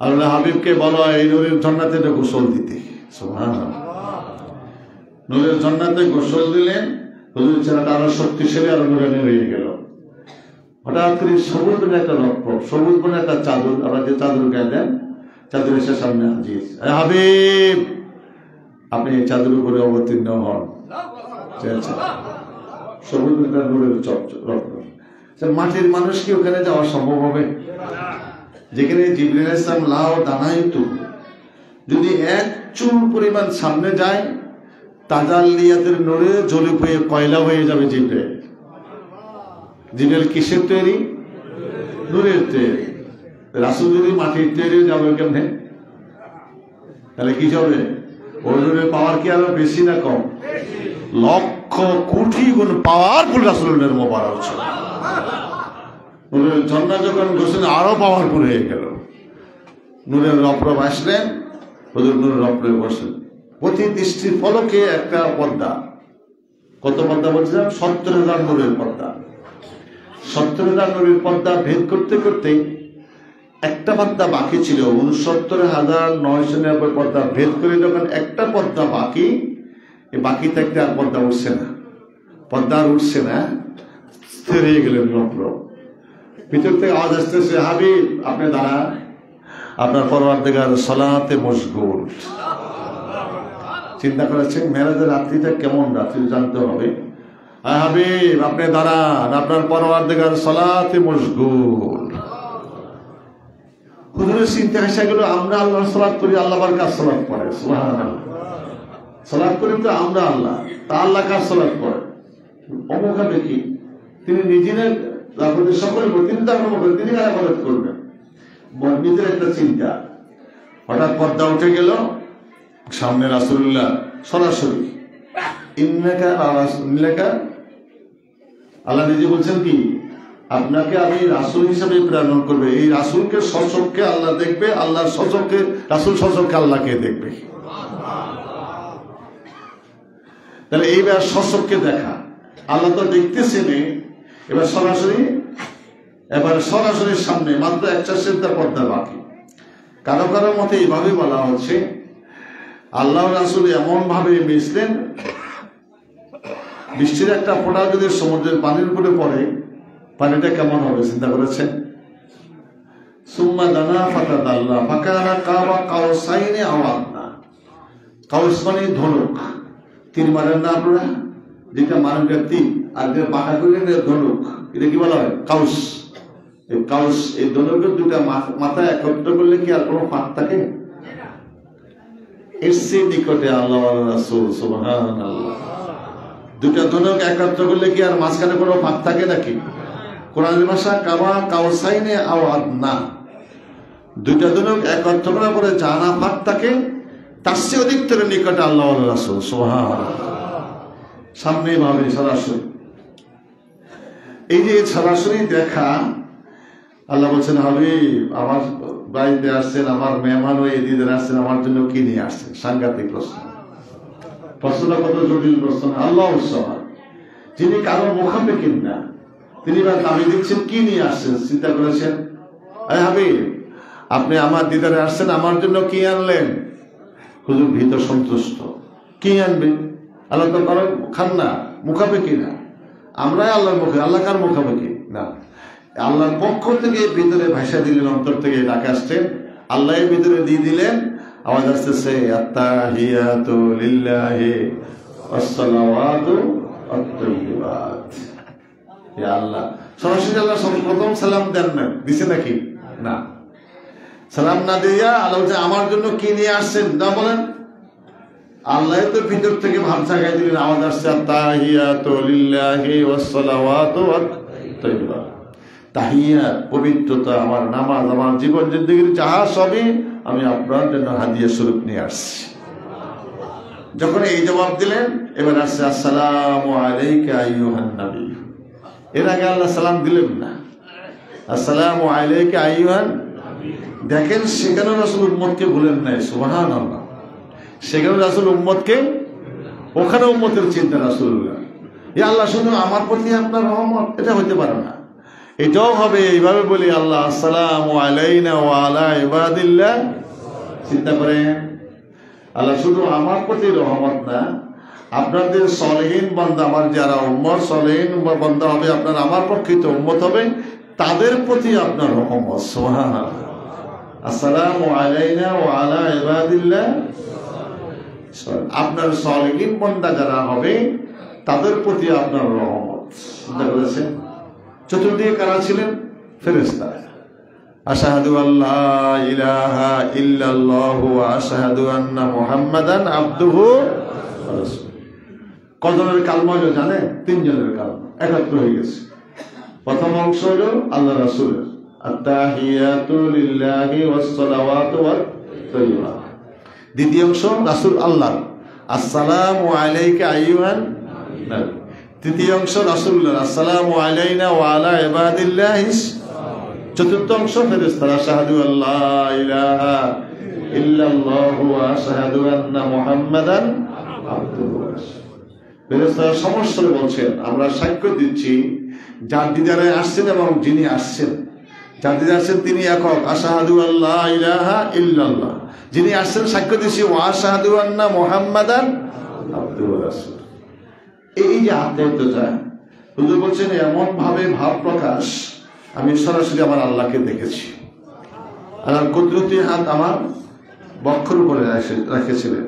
আল্লাহ হাবিবকে বলো এই নূরের ঝর্ণাতে গোসল দিতে। সুবহানাল্লাহ, নূরের ঝর্ণাতে গোসল দিলেন, হুজুর ছেলেটা আরো শক্তিশালী, আরো নূরানি হয়ে গেল। হঠাৎ করে সবুজ বনে একটা রক্ত, সবুজ বনে একটা চাদর, আবার যে চাদর গায়ে দেন, চাদর এসে সামনে হাজির। হাবিব, আপনি এই চাদর উপরে অবতীর্ণ হন। সবুজ নূরের রক্ত, মাটির মানুষ কি ওখানে যাওয়া সম্ভব হবে? যেখানে জিবরিল আলাইহিস সালাম লাও দানাইতু, যদি 1 চুল পরিমাণ সামনে যায়, তাজাল্লিয়াতের নূরে জ্বলে পুড়ে কয়লা হয়ে যাবে জিবরিল। জিবরিল কিসের তৈরি? নূরের তৈরি। রাসূল যদি মাটির তৈরি যাবে কেমনে? তাহলে কি হবে? ওই নূরের পাওয়ার কি আরো বেশি না কম? লক্ষ কোটি গুণ পাওয়ারফুল রাসূলের মোবারক ছিল। নূরের ঝর্ণা যখন গোসল আরো পাওয়ারফুল হয়ে গেল। নূরের রপ্রভ আসলেন, হুজুর নূরের রপ্রভে বসলেন। প্রতি দৃষ্টির ফলকে একটা পর্দা, কত পর্দা বলছিলাম? 70,000 নূরের পর্দা। 70,000 নূরের পর্দা ভেদ করতে করতে একটা পর্দা বাকি ছিল। 69,990 পর্দা ভেদ করে যখন একটা পর্দা বাকি, বাকি থাকতে আর পর্দা উঠছে না, পর্দা আর উঠছে না, স্থির হয়ে গেলেন রপ্রভ। ভিতর থেকে আওয়াজ আসতেছে, হাবিব আপনি দাঁড়ান, আপনার পরওয়ারদিগার সালাতে মশগুল। চিন্তা করেছেন মেরাজের রাত্রিটা কেমন রাত্রি জানতে হবে। হাবিব আপনি দাঁড়ান, আপনার পরওয়ারদিগার সালাতে মশগুল। হুজুরের চিন্তা এসে গেল, আমরা আল্লাহর সালাত করি, আল্লাহ আবার কার সালাত পড়ে? সুবহানাল্লাহ, সালাত করি তো আমরা আল্লাহ, তা আল্লাহ কার সালাত পড়ে? অমুখা দেখি তিনি নিজের সকল চিন্তা করবেন, তিনি ইবাদত করবেন, নিজের একটা চিন্তা। হঠাৎ পর্দা উঠে গেল, সামনে রাসূলুল্লাহ সরাসরি। ইন্নাকা রাসূলুল্লাহ, আল্লাহ নিজে বলছেন কি, আপনাকে আমি রাসূল হিসেবে প্রেরণ করবে। এই রাসূলকে সচক্ষে আল্লাহ দেখবে, আল্লাহর সচক্ষে রাসূল সচক্ষে আল্লাহকে দেখবে। তাহলে এইবার সচক্ষে দেখা, আল্লাহ তো দেখতেছেন, এবার সরাসরি সামনে মাত্র 1/4 পর্দা বাকি। কারো কারো মতে এইভাবে বলা হচ্ছে, আল্লাহ রাসূল এমন ভাবে মিশলেন, বৃষ্টির একটা ফোঁটা যদি সমুদ্রের পানির উপরে পড়ে, পানিটা কেমন হবে চিন্তা করেছেন? সুম্মা দানা ফাতাদাল্লা ফাকানা কাবা কাউসাইনি আও আদনা। কাউস মানে ধনুক, তীর মারেন না আপনারা, যেটা মানুষের তীর, আর যে বাঁকা করে ধনুক, এটা কি বলা হয়? কাউস। এই কাউস, এই ধনুকের দুটা মাথা একত্র করলে কি আর কোনো ফাঁক থাকে? এর চেয়ে নিকটে আল্লাহ রাসূল সুবহানাল্লাহ। দুটা ধনুক একত্র করলে কি আর মাঝখানে কোনো ফাঁক থাকে নাকি? কোরআনের ভাষা কাবা কাউসাইনে আও আদনা, দুইটা ধনুক একত্র করার পরে জানা ফাঁক থাকে, তার চেয়ে অধিকতর নিকটে আল্লাহ রাসূল সুবহানাল্লাহ। সামনে ভাবে সরাসরি, এই যে সরাসরি দেখা, আল্লাহ বলছেন হাবিব আমার বাড়িতে আসছেন, আমার মেহমান হয়ে এদিকে আসছেন, আমার জন্য কি নিয়ে আসছেন? সাংঘাতিক প্রশ্ন, প্রশ্নটা কত জটিল প্রশ্ন। আল্লাহ যিনি কারো মুখাপেক্ষিন না, তিনি বা দাবি দিচ্ছেন কি নিয়ে আসছেন? চিন্তা করেছেন? আরে হাবিব, আপনি আমার দিদারে আসছেন, আমার জন্য কি আনলেন? হুজুর ভীত সন্তুষ্ট। কি আনবেন? আল্লাহ তো কারো খান না, মুখাপেক্ষি না। আমরাই আল্লাহর মুখে, আল্লাহ কার মুখাপেক্ষি না। আল্লাহর পক্ষ থেকে ভিতরে ভাষা দিলেন, অন্তর থেকে ডাকে আসছেন, আল্লাহ ভিতরে দিয়ে দিলেন, আওয়াজ আসতেছে আত্তাহিয়াতু লিল্লাহি ওয়াসসালাওয়াতু আত-তাইয়্যিবাত। হে আল্লাহ, সরাসরি আল্লাহ প্রথম সালাম দেন না, দিছে নাকি? না, সালাম না দিয়া আল্লাহ আমার জন্য কি নিয়ে আসছেন না বলেন। আল্লাহ তো ভিতর থেকে ভাব জাগাই দিলেন, আওয়াজ আসছে আত্তাহিয়াতু লিল্লাহি ওয়াসসালাওয়াতু আত-তাইয়্যিবাত। তাহিয়াত, পবিত্রতা, আমার নামাজ, আমার জীবন জিন্দেগির যাহা সবই আমি আপনার জন্য হাদিয়া স্বরূপ নিয়ে আসছি। যখন এই জবাব দিলেন, এবার আসছে আসসালামু আলাইকা আইয়ুহান নবী। এর আগে আল্লাহ সালাম দিলেন না, আসসালামু আলাইকা আইয়ুহান। দেখেন, সেখানেও রাসূল উম্মতকে ভুলেন নাই। সুবহানাল্লাহ, সেখানে রাসূল উম্মতকে, ওখানে উম্মতের চিন্তা রাসূলুল্লাহ। ইয়া আল্লাহ, শুধু আমার প্রতি আপনার রহমত, এটা হইতে পারে না। এটাও হবে এইভাবে বলি, আল্লাহ আসসালামু আলাইনা ওয়া আলা ইবাদিল্লাহ। চিন্তা করেন, আল্লাহ শুধু আমার প্রতি রহমত না, আপনাদের সলেহীন বান্দা, আমার যারা উম্মত সলেহীন বান্দা হবে, আপনার আমার প্রকৃত উম্মত হবে, তাদের প্রতি আপনার রহমত। সুবহানাল্লাহ, আসসালামু আলাইনা ওয়া আলা ইবাদিল্লাহ। আপনার সলেহীন বান্দা যারা হবে, তাদের প্রতি আপনার রহমত। চিন্তা করেছেন? চতুর্দিকে কারা ছিলেন? ফেরেশতা। আশহাদু আল্লা ইলাহা ইল্লাল্লাহু ওয়া আশহাদু আন্না মুহাম্মাদান আবদুহু ওয়া রাসূলুহু। কজনের কালমা হলো জানেন? 3 জনের কালমা একত্র হয়ে গেছে। প্রথম অংশ হলো আল্লাহ রাসূলের, আত্তাহিয়াতু লিল্লাহি ওয়াস সালাওয়াতু ওয়াত তাইয়্যিবাত। দ্বিতীয় অংশ রাসূল আল্লাহর, আসসালামু আলাইকা আইয়ুহান নবী। তৃতীয় অংশ রাসূলুল্লাহ, আসসালামু আলাইনা ওয়া আলা ইবাদিল্লাহিস। চতুর্থ অংশ ফেরেশতারা, আশহাদু আল্লা ইলাহা ইল্লাল্লাহু ওয়া আশহাদু আন্না মুহাম্মাদান আবদুহু ওয়া রাসূলুহু। ফেরেশতারা সমস্বরে বলছেন, আমরা সাক্ষ্য দিচ্ছি যার দিদারে আসছেন এবং যিনি আসছেন, যার দিদারে আসছেন তিনি একক, আশহাদু আল্লা ইলাহা ইল্লাল্লাহ। যিনি আসছেন সাক্ষ্য দিচ্ছি ওয়া আশহাদু আন্না মুহাম্মাদান আবদুহু ওয়া রাসূলুহু। এই যে আত্মীয়তা, হুজুর বলছেন এমন ভাবে ভাব প্রকাশ, আমি সরাসরি আমার আল্লাহকে দেখেছি। আল্লাহর কুদরতি হাত আমার বক্ষের উপরে রেখেছিলেন,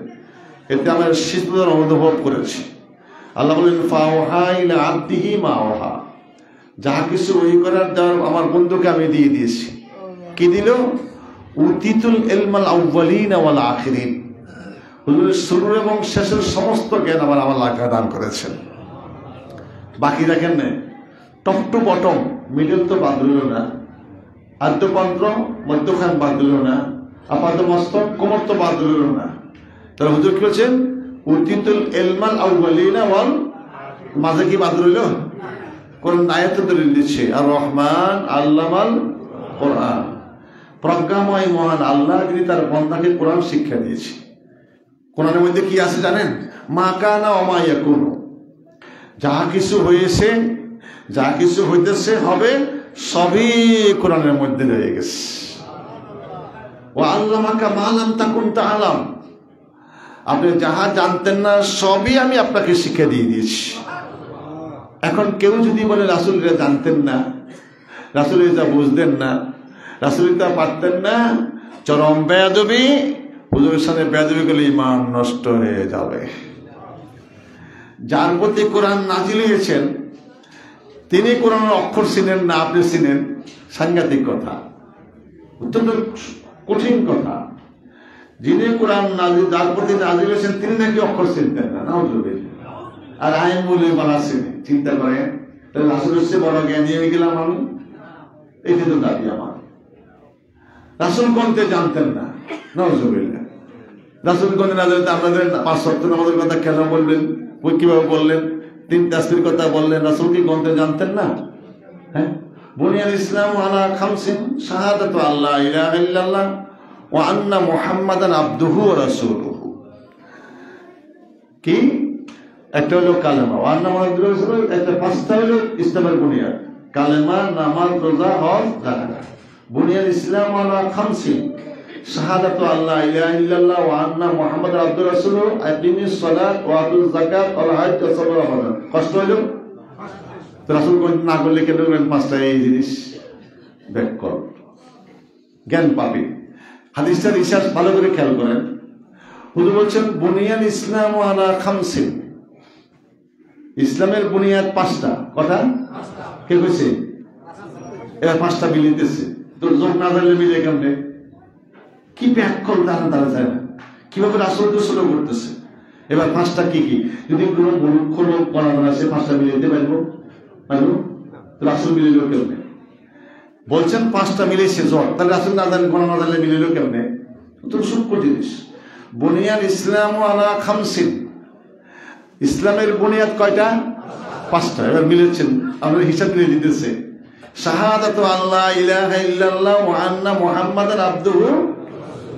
এতে আমার শীতলতা অনুভব করেছি। আল্লাহ বলেন ফাওহা ইলা আবদিহি মা ওহা। যাহা কিছু ওই করার দেওয়ার আমার বন্ধুকে আমি দিয়ে দিয়েছি। কি দিল? উতিতুল ইলমাল আউয়ালিনা ওয়াল আখিরিন। হুজুরের শুরু এবং শেষের সমস্ত জ্ঞান আমার আল্লাহ দান করেছেন। বাকি দেখেন না, টপ টু বটম, মিডল তো বাদ দিল না, আদ্যপান্ত্র মধ্যখান বাদ দিল না, আপাত মস্তক কোমর তো বাদ দিল না। তাহলে হুজুর কি বলছেন? উতিতুল ইলমাল আউয়ালিনা ওয়াল, মাঝে কি বাদ রইল? কোন আয়াত দলিল দিচ্ছে, আর রহমান আল্লামাল কোরআন। প্রজ্ঞাময় মহান আল্লাহ, যিনি তার বান্দাকে কোরআন শিক্ষা দিয়েছে। কোরআনের মধ্যে কি আছে জানেন? মা কানা ওয়া মা ইয়াকুনু। যাহা কিছু হয়েছে, যা কিছু হইতেছে, হবে, সবই কোরআনের মধ্যে রয়ে গেছে। ওয়া আল্লামাকা মা লাম তাকুন তা'লাম। আপনি যাহা জানতেন না, সবই আমি আপনাকে শিক্ষা দিয়ে দিয়েছি। এখন কেউ যদি বলে রাসূল এটা জানতেন না, রাসূল এটা বুঝতেন না, রাসূল এটা পারতেন না, চরম বেয়াদবি। হুজুরের সামনে বেয়াদবি করলে ঈমান নষ্ট হয়ে যাবে। যার প্রতি কোরআন নাজিল হয়েছেন, তিনি কোরআনের অক্ষর চিনেন না, আপনি চিনেন, সাংঘাতিক কথা, অত্যন্ত কঠিন কথা। যিনি কোরআন নাজিল, যার প্রতি নাজিল হয়েছেন, তিনি নাকি অক্ষর চিনতেন না, নাউযুবিল্লাহ। আর আইন বলে বলা চিনি। চিন্তা করেন, তাহলে রাসূলের চেয়ে বড় জ্ঞানী হয়ে গেলাম আমি? এটা তো দাবি আমার। রাসূল কোনতে জানতেন না, নাউযুবিল্লাহ। রাসূল কোনতে না জানতে আপনাদের 5 ওয়াক্ত নামাজের কথা কেন বললেন? ওই কিভাবে বললেন? 3 তাসবির কথা বললেন, রাসূল কি কোনতে জানতেন না? হ্যাঁ, বুনিয়াল ইসলাম আলা খামসিন, শাহাদাতু আল্লা ইলাহা ইল্লাল্লাহ ওয়া আন্না মুহাম্মাদান আবদুহু ওয়া রাসূলুহু। কি একটা হলো কালেমা, ওয়ান্না মুহাম্মাদুর রাসূলুল্লাহ, একটা পাঁচটা হলো ইসলামের বুনিয়াদ, কালেমা, নামাজ, রোজা, হজ, যাকাত। বুনিয়াদ ইসলাম আলা খামসিন, শাহাদাতু আল্লা ইলাহা ইল্লাল্লাহ ওয়া আন্না মুহাম্মাদুর আবদুর রাসূলুহু, আকিমিস সালাত ওয়া আতুজ যাকাত ওয়াল হজ ওয়া সাওম রমাদান। কষ্ট হলো তো রাসূল কোন না করলে কেন বলেন পাঁচটা এই জিনিস ব্যাক কর, জ্ঞান পাবে। হাদিসটা রিসার্চ ভালো করে খেয়াল করেন। হুজুর বলছেন বুনিয়াদ ইসলাম আলা খামসিন, ইসলামের বুনিয়াদ পাঁচটা। কথা কে কইছে? এবার পাঁচটা মিলিতেছে, তো যোগ না জানলে মিলে কেমনে? কি ব্যাখ্যা দাঁড়ান দাঁড়া যায় না, কিভাবে রাসূল দোষণ করতেছে। এবার পাঁচটা কি কি? যদি কোনো মূর্খ লোক পড়ানো আসে পাঁচটা মিলাইতে পারবো? রাসূল মিলিল কেমনে? বলছেন পাঁচটা মিলেছে জট, তাহলে রাসূল না জানলে গণনা না জানলে মিলিল কেমনে? তো সূক্ষ্ম জিনিস। বুনিয়াদ ইসলাম আলা খামসিন, ইসলামের বুনিয়াদ কয়টা? পাঁচটা। এবার মিলেছেন, আমরা হিসাব মিলে দিতেছে। শাহাদাতু আল্লা ইলাহা ইল্লাল্লাহ ওয়া আন্না মুহাম্মাদান আবদুহু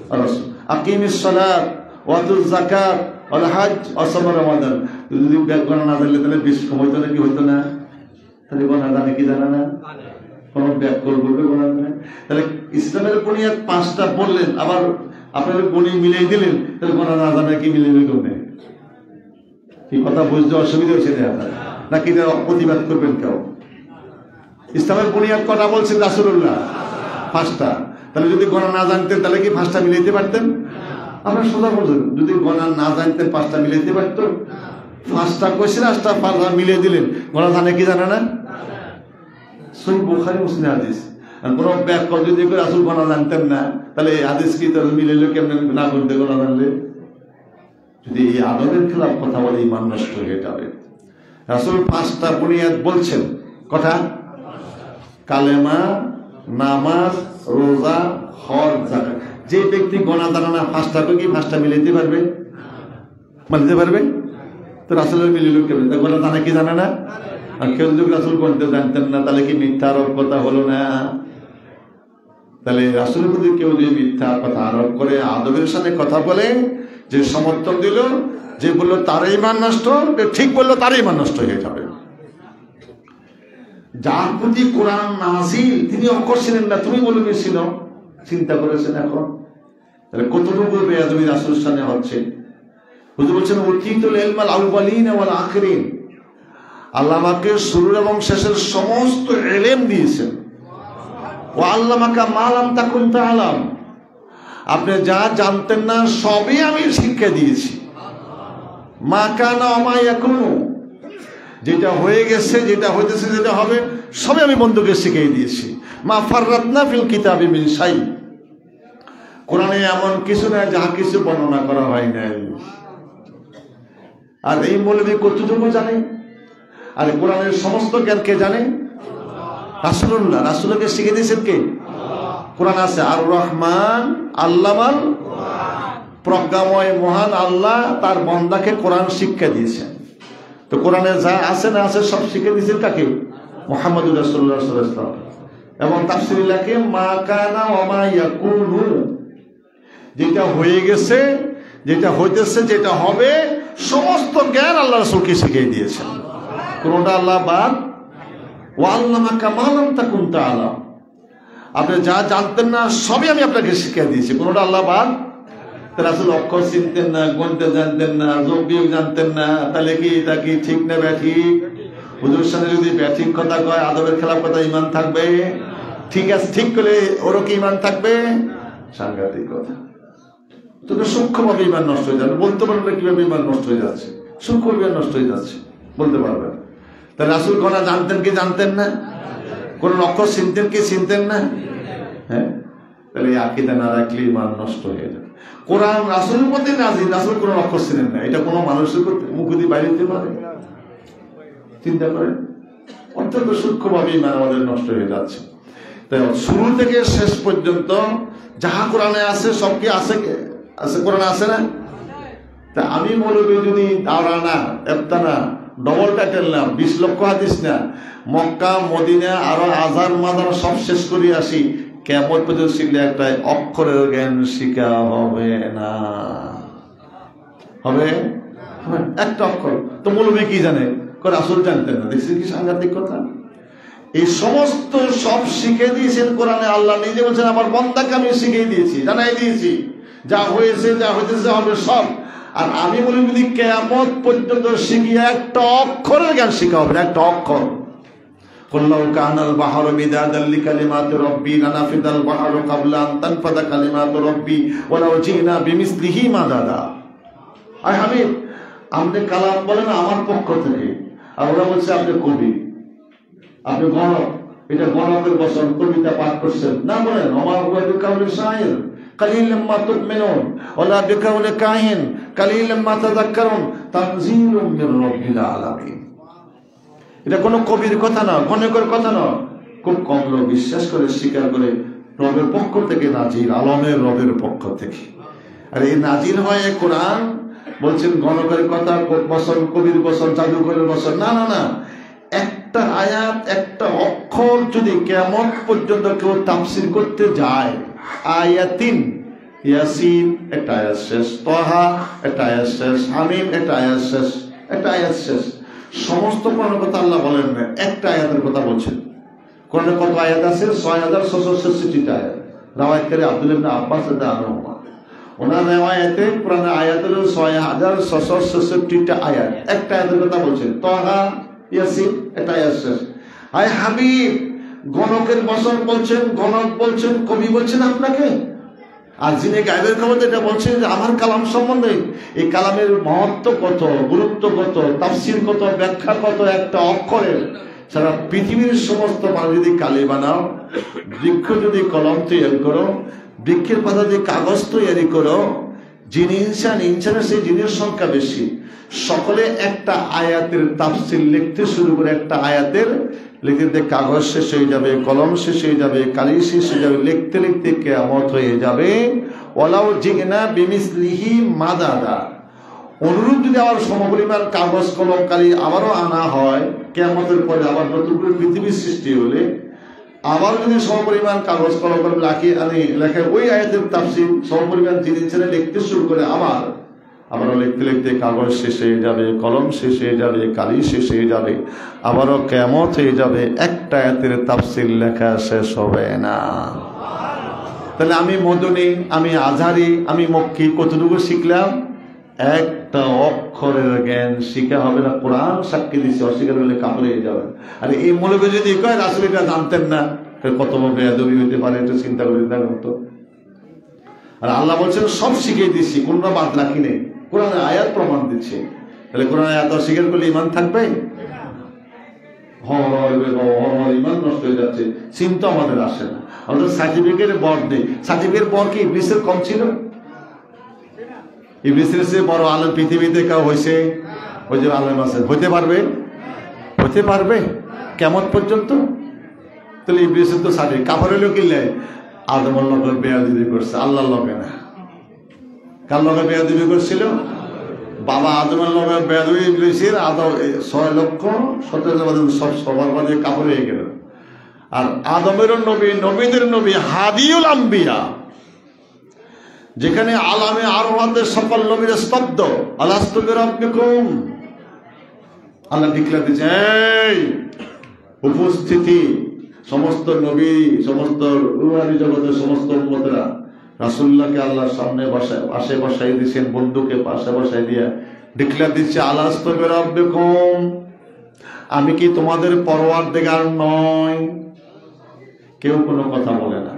ওয়া রাসূলুহু, আকিমিস সালাত ওয়া আতুজ যাকাত ওয়াল হজ ওয়া সাওম রমাদান। যদি গণনা না জানলে তাহলে বেশ সময় তো নাকি হইতো না? তাহলে গণনা জানে কি জানা না? কোনো ব্যাখ্যা করবে গণনা জানে? তাহলে ইসলামের বুনিয়াদ পাঁচটা বললেন, আবার আপনারা গণি মিলিয়ে দিলেন, তাহলে গণনা না জানে কি মিলিয়ে করবে? কি কথা বুঝতে অসুবিধা হচ্ছে নাকি প্রতিবাদ করবেন কেউ? ইসলামের বুনিয়াদ কটা বলছেন রাসূলুল্লাহ? পাঁচটা। তাহলে যদি গণনা না জানতেন তাহলে কি পাঁচটা মিলাইতে পারতেন? আমরা সোজা বলছেন, যদি গণনা না জানতেন পাঁচটা মিলাইতে পারতো? পাঁচটা কইছেন, পাঁচটা মিলিয়ে দিলেন, গণনা জানে কি জানে না? সহিহ বুখারী মুসলিম হাদিস। আর কোনো ব্যাখ্যা যদি রাসূল গণনা জানতেন না, তাহলে এই হাদিস কি তাহলে মিলাইলো কেমনে না করতে গণনা জানলে? যদি এই আদবের খেলাফ কথা বলে ঈমান নষ্ট হয়ে যাবে। রাসূল পাঁচটা বুনিয়াদ বলছেন। কথা কালেমা, নামাজ, রোজা, হজ, যাকাত। যে ব্যক্তি গণনা জানে না পাঁচটা কি পাঁচটা মিলাইতে পারবে? মানতে পারবে? তো রাসূলের মিলিল কেমন? গণনা জানে কি জানে না? আর কেউ যদি রাসূল গণতে জানতেন না তাহলে কি মিথ্যা আরোপ কথা হলো না? তাহলে রাসূলের প্রতি কেউ যদি মিথ্যা কথা আরোপ করে, আদবের সাথে কথা বলে, যে সমর্থন দিল, যে বললো তার ঈমান নষ্ট, ঠিক বললো তার ঈমান নষ্ট হয়ে যাবে। যার প্রতি কোরআন নাযিল তিনি অক্ষর ছিলেন না, তুমি বলবে ছিল, চিন্তা করেছেন এখন? তাহলে কতটুকু বেয়াদবি রাসূলের সামনে হচ্ছে। হুজুর বলছেন উতিতুল ইলমাল আউয়ালিন ওয়াল আখিরিন, আল্লাহ আমাকে শুরু এবং শেষের সমস্ত ইলম দিয়েছেন। ওয়া আল্লামাকা মা লাম তাকুন তা'লাম, আপনি যা জানতেন না সবই আমি শিক্ষা দিয়েছি। মা কানা ওয়া মা ইয়াকুনু, যেটা হয়ে গেছে, যেটা হইতেছে, যেটা হবে, সবই আমি বন্ধুকে শিখিয়ে দিয়েছি। মা ফাররাতনা ফিল কিতাবি মিন শাই, কোরআনে এমন কিছু না যা কিছু বর্ণনা করা হয় নাই। আর এই মৌলবী কতটুকু জানে? আর কোরআনের সমস্ত জ্ঞান কে জানে? রাসূলুল্লাহ। রাসূলকে শিখিয়ে দিয়েছেন কে? কোরআন আছে আর রহমান আল্লামাল, প্রজ্ঞাময় মহান আল্লাহ তার বান্দাকে কোরআন শিক্ষা দিয়েছেন। তো কোরআনে যা আছে না আছে সব শিখে দিয়েছেন কাকে? মুহাম্মদুর রাসূলুল্লাহ সাল্লাল্লাহু আলাইহি ওয়াসাল্লাম। এবং তাফসীরে লেখে মা কানা ওয়া মা ইয়াকুনু, যেটা হয়ে গেছে, যেটা হইতেছে, যেটা হবে, সমস্ত জ্ঞান আল্লাহ রাসূলকে শিখিয়ে দিয়েছেন। কোনটা আল্লাহ বাদ। ওয়া আল্লামাকা মা লাম তাকুন তা'লাম, আপনি যা জানতেন না সবই আমি আপনাকে শিখিয়ে দিয়েছি। কোনটা আল্লাহ বাদ। রাসূল অক্ষর চিনতেন না, গণিত জানতেন না, যোগ বিয়োগ জানতেন না, তাহলে কি এটা কি ঠিক না ব্যাঠিক? হুজুরের সাথে যদি ব্যাঠিক কথা কয়, আদবের খেলাফ কথা, ঈমান থাকবে? ঠিক আছে, ঠিক করে ওরও কি ঈমান থাকবে? সাংঘাতিক কথা। তো সূক্ষ্মভাবে ঈমান নষ্ট হয়ে যাবে। বলতে পারবে কিভাবে ঈমান নষ্ট হয়ে যাচ্ছে, সূক্ষ্ম ঈমান নষ্ট হয়ে যাচ্ছে, বলতে পারবেন। তাহলে রাসূল গণনা জানতেন কি জানতেন না? কোন অক্ষর চিনতেন কি চিনতেন না? হ্যাঁ, তাহলে এই আকীদা না রাখলে ঈমান নষ্ট হয়ে যাবে। কোরআন রাসূলের প্রতি নাযিল, রাসূল কোন অক্ষর ছিলেন না, এটা কোনো মানুষের মুখ দিয়ে বাইরে দিতে পারে? চিন্তা করেন। অত্যন্ত সূক্ষ্মভাবে ঈমান আমাদের নষ্ট হয়ে যাচ্ছে। তাই শুরু থেকে শেষ পর্যন্ত যাহা কোরআনে আছে সব কি আছে? আছে, কোরআনে আছে না? তা আমি মৌলবী যদি দাওরানা, এফতানা, ডবল টাইটেল না, 20 লক্ষ হাদিস না, মক্কা মদিনা আরো আজার মাজার সব শেষ করে আসি, কিয়ামত পর্যন্ত শিখলে একটা অক্ষরের জ্ঞান শিখা হবে না। হবে? একটা অক্ষর তো মৌলবী কি জানে, রাসূল জানতেন না। দেখছি কি সাংঘাতিক কথা। এই সমস্ত সব শিখে দিয়েছেন কোরআনে। আল্লাহ নিজে বলছেন আমার বান্দাকে আমি শিখিয়ে দিয়েছি, জানাই দিয়েছি, যা হয়েছে যা হইতেছে হবে সব। আর আমি বলি যদি কিয়ামত পর্যন্ত শিখিয়ে একটা অক্ষরের জ্ঞান শিখা হবে না, একটা অক্ষর। কুল্লাউ কানাল বাহরু মিদাদাল লিকালিমাতি রাব্বি লানাফিদাল বাহরু ক্বাবলা আন তানফাদা কালিমাতু রাব্বি ওয়ালাউ জিনা বিমিসলিহি মাদাদা। আয় হাবিব, আপনি কালাম বলেন আমার পক্ষ থেকে, আর ওরা বলছে আপনি কবি, আপনি গণক, এটা গণকের বচন, কবিতা পাঠ করছেন। না বলেন আমার হুয়া বিকাউলি শাইর কালিলাম মা তুমিনুন ওয়ালা বিকাউলি কাহিন কালিলাম মা তাযাক্কারুন তানজিলুম মির রাব্বিল আলামিন। এটা কোনো কবির কথা না, গণকের কথা না, খুব কম লোক বিশ্বাস করে স্বীকার করে রবের পক্ষ থেকে নাজিল, আলমের রবের পক্ষ থেকে। আর এই নাজিল হয় কোরআন, বলছেন গণকের কথা, বচন, কবির বচন, জাদুকরের বচন, না না না। একটা আয়াত, একটা অক্ষর যদি কিয়ামত পর্যন্ত কেউ তাফসীর করতে যায়, আয়াতিন, ইয়াসিন একটা আয়াত শেষ, তাহা একটা আয়াত শেষ, হামিম একটা আয়াত শেষ, একটা আয়াত শেষ। সমস্ত কোরআনের কথা আল্লাহ বলেন না, একটা আয়াতের কথা বলছেন। কোরআনে কত আয়াত আছে? ৬৬৬৬টা আয়াত। রাওয়ায়াতকারী আব্দুল্লাহ ইবনে আব্বাস রাদিয়াল্লাহু আনহু, ওনার রেওয়ায়াতে কোরআনে আয়াত হলো ৬৬৬৬টা আয়াত। একটা আয়াতের কথা বলছেন, তাহা, ইয়াসিন একটা আয়াত শেষ। আয় হাবিব, গণকের বচন বলছেন, গণক বলছেন, কবি বলছেন আপনাকে। আর যিনি গায়েবের খবর এটা বলছেন যে আমার কালাম সম্বন্ধে, এই কালামের মহত্ব কত, গুরুত্ব কত, তাফসীর কত, ব্যাখ্যা কত একটা অক্ষরের। সারা পৃথিবীর সমস্ত মানুষ যদি কালি বানাও, বৃক্ষ যদি কলম তৈরি করো, বৃক্ষের পাতা যদি কাগজ তৈরি করো, যিনি ইনসানের সেই জিনিস সংখ্যা বেশি। সকলে একটা আয়াতের তাফসীর লিখতে শুরু করে, একটা আয়াতের লিখতে কাগজ শেষ হয়ে যাবে, কলম শেষ হয়ে যাবে, কালি শেষ হয়ে যাবে, লিখতে লিখতে কিয়ামত হয়ে যাবে। ওয়ালাউ জিনা বিমিসলিহি মাদাদা। অনুরূপ যদি আবার সমপরিমাণ কাগজ, কলম, কালি আবারও আনা হয়, কিয়ামতের পরে আবার নতুন করে পৃথিবীর সৃষ্টি হলে আবার যদি সমপরিমাণ কাগজ, কলম লেখে ওই আয়াতের তাফসীর সমপরিমাণ জিনিস লিখতে শুরু করে, আবারও লিখতে লিখতে কাগজ শেষ হয়ে যাবে, কলম শেষ হয়ে যাবে, কালি শেষ হয়ে যাবে, আবারও কিয়ামত হয়ে যাবে, একটা আয়াতের তাফসীর লেখা শেষ হবে না। তাহলে আমি মদনী, আমি আজহারি, আমি মক্কি, কতটুকু শিখলাম? একটা অক্ষরের জ্ঞান শিখা হবে না। কোরআন সাক্ষী দিচ্ছে, অস্বীকার করলে কাপড় হয়ে যাবে। আর এই মৌলবী যদি কয় রাসূল এটা জানতেন না, কত বেয়াদবি হইতে পারে, এটা চিন্তা করে দেখুন তো। আর আল্লাহ বলছেন সব শিখিয়ে দিচ্ছি, কোনটা বাদ রাখি নেই। কোরআনের আয়াত প্রমাণ দিচ্ছে। তাহলে কোরআন আয়াত অস্বীকার করলে ইমান থাকবে? ইমান নষ্ট হয়ে যাচ্ছে, চিন্তা আমাদের আসে না। আমাদের সার্টিফিকেট বর নেই। সার্টিফিকেট বর কি ইবলিসের কম ছিল? ইবলিসের চেয়ে বড় আলেম পৃথিবীতে কেউ হয়েছে? ওই যে আলেম আছেন, হইতে পারবে? হইতে পারবে কিয়ামত পর্যন্ত? তাহলে ইবলিসের তো সার্টিফিকেট কাফার হইলেও কিনলে আদমের লগে বেয়াদবি করছে, আল্লাহর লগে না। কার লগে বেয়াদবি করছিল? বাবা আদমের লগে বেয়াদবি, ইবলিসের আদম ৬,১৭,০০০ সব সবার মাঝে কাফের হয়ে গেল। আর আদমের নবী, নবীদের নবী, হাদিউল আম্বিয়া, যেখানে আলামে আরওয়াতের সকল নবীরা স্তব্ধ, আলাস্তু বিরাব্বিকুম, আল্লাহ ডিক্লেয়ার দিয়েছে এই উপস্থিতি সমস্ত নবী, সমস্ত রুহানি জগতের সমস্ত উম্মতেরা রাসূলুল্লাহকে আল্লাহর সামনে পাশে বসাই দিয়েছেন, বন্ধুকে পাশে বসাই দিয়ে ডিক্লেয়ার দিচ্ছে আলাস্তু বিরাব্বিকুম, আমি কি তোমাদের পরওয়ারদিগার নয়? কেউ কোনো কথা বলে না।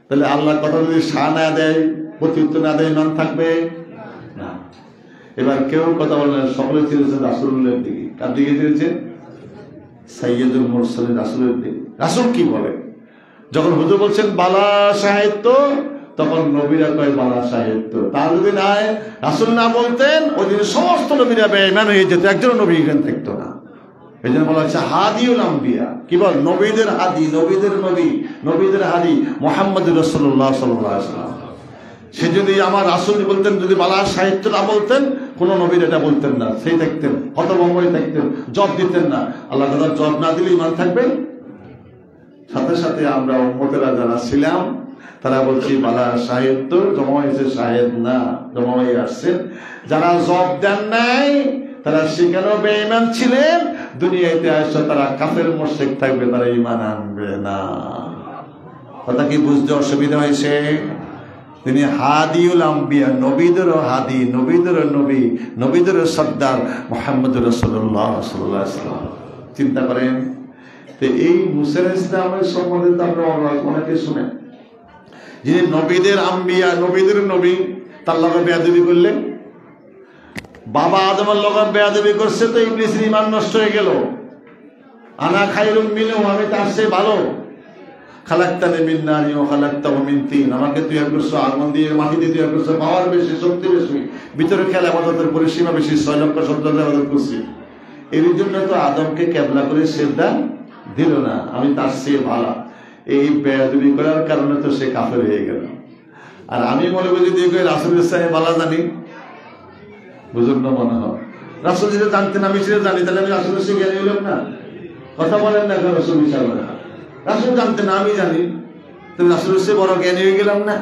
তাহলে আল্লাহর কথা যদি শাহ না দেয়, প্রত্যুত্তর না দেয়, ইমান থাকবে না। এবার কেউ কথা বলে না, সকলে চিনেছেন রাসূলুল্লাহর দিকে। কার দিকে চিনেছেন? সাইয়্যিদুল মুরসালিন, রাসূলের দিকে। রাসূল কি বলে? যখন হুজুর বলছেন বালা সাহিত্য, তখন নবীরা কয় বালা সাহিত্য। তার যদি নাই রাসূল না বলতেন, ওই দিন সমস্ত নবীরা বেঈমান হয়ে যেত, একজন নবী এখানে থাকতো না। এই জন্য বলা হচ্ছে হাদিউল আম্বিয়া। কি বল? নবীদের হাদি, নবীদের নবী, নবীদের হাদি মুহাম্মদুর রাসূলুল্লাহ সাল্লাল্লাহু আলাইহি ওয়াসাল্লাম। সে যদি আমার রাসূল বলতেন, যদি বালা সাহিত্য না বলতেন, কোন নবীর এটা বলতেন না, সেই থাকতেন হতভম্ব হয়ে থাকতেন, জব দিতেন না। আল্লাহ তাআলা জব না দিলে ইমান থাকবে? সাথে সাথে আমরা উম্মতেরা যারা ছিলাম, তারা বলছি বালা শাহেদ তো জমা হয়েছে, শাহেদ না, জমা হয়ে আসছেন। যারা জব দেন নাই তারা সেখানেও বেঈমান ছিলেন, দুনিয়াতে আসছে তারা কাফের মুশরিক থাকবে, তারা ঈমান আনবে না। কথা কি বুঝতে অসুবিধা হয়েছে? তিনি হাদিউল আম্বিয়া, নবীদেরও হাদি, নবীদেরও নবী, নবীদেরও সর্দার মুহাম্মদুর রাসূলুল্লাহ সাল্লাল্লাহু আলাইহি ওয়াসাল্লাম। চিন্তা করেন, তো এই মুসা আলাইহিস সালামের সম্বন্ধে তো আপনারা অনেকে শুনেন, যিনি নবীদের আম্বিয়া, নবীদের নবী, তার লগে বেয়াদবি করলেন, বাবা আদমের লগে বেয়াদবি করছে, তো ইবলিসের ঈমান নষ্ট হয়ে গেল। আনা খায়রুম মিনহু, আমি তার চেয়ে ভালো। খালাকতানি মিন নারি ওয়া খালাকতাহু মিন তিন, আমাকে তৈরি করছো আগুন দিয়ে, মাটি দিয়ে তৈরি করছো, পাওয়ার বেশি, শক্তি বেশি, ভিতরে খেলা ইবাদতের পরিসীমা বেশি, 6 লক্ষ সন্তান ইবাদত করছি। এর জন্য তো আদমকে কেবলা করে সিজদা দিল না, আমি তার চেয়ে ভালো। এই বেয়াদবি করার কারণে তো সে কাফের হয়ে গেল। আর আমি মনে করি যদি রাসূলের সাহেব ভালো জানি, বুঝুন না মনে হয় রাসূল যেটা জানতেন আমি সেটা জানি, তাহলে আমি রাসূলের সাথে জ্ঞানী হলাম না? কথা বলেন না কেন? রাসূল হিসাবে রাসূল জানতেন না আমি জানি, তুমি রাসূলের চেয়ে বড় জ্ঞানী হয়ে গেলাম না?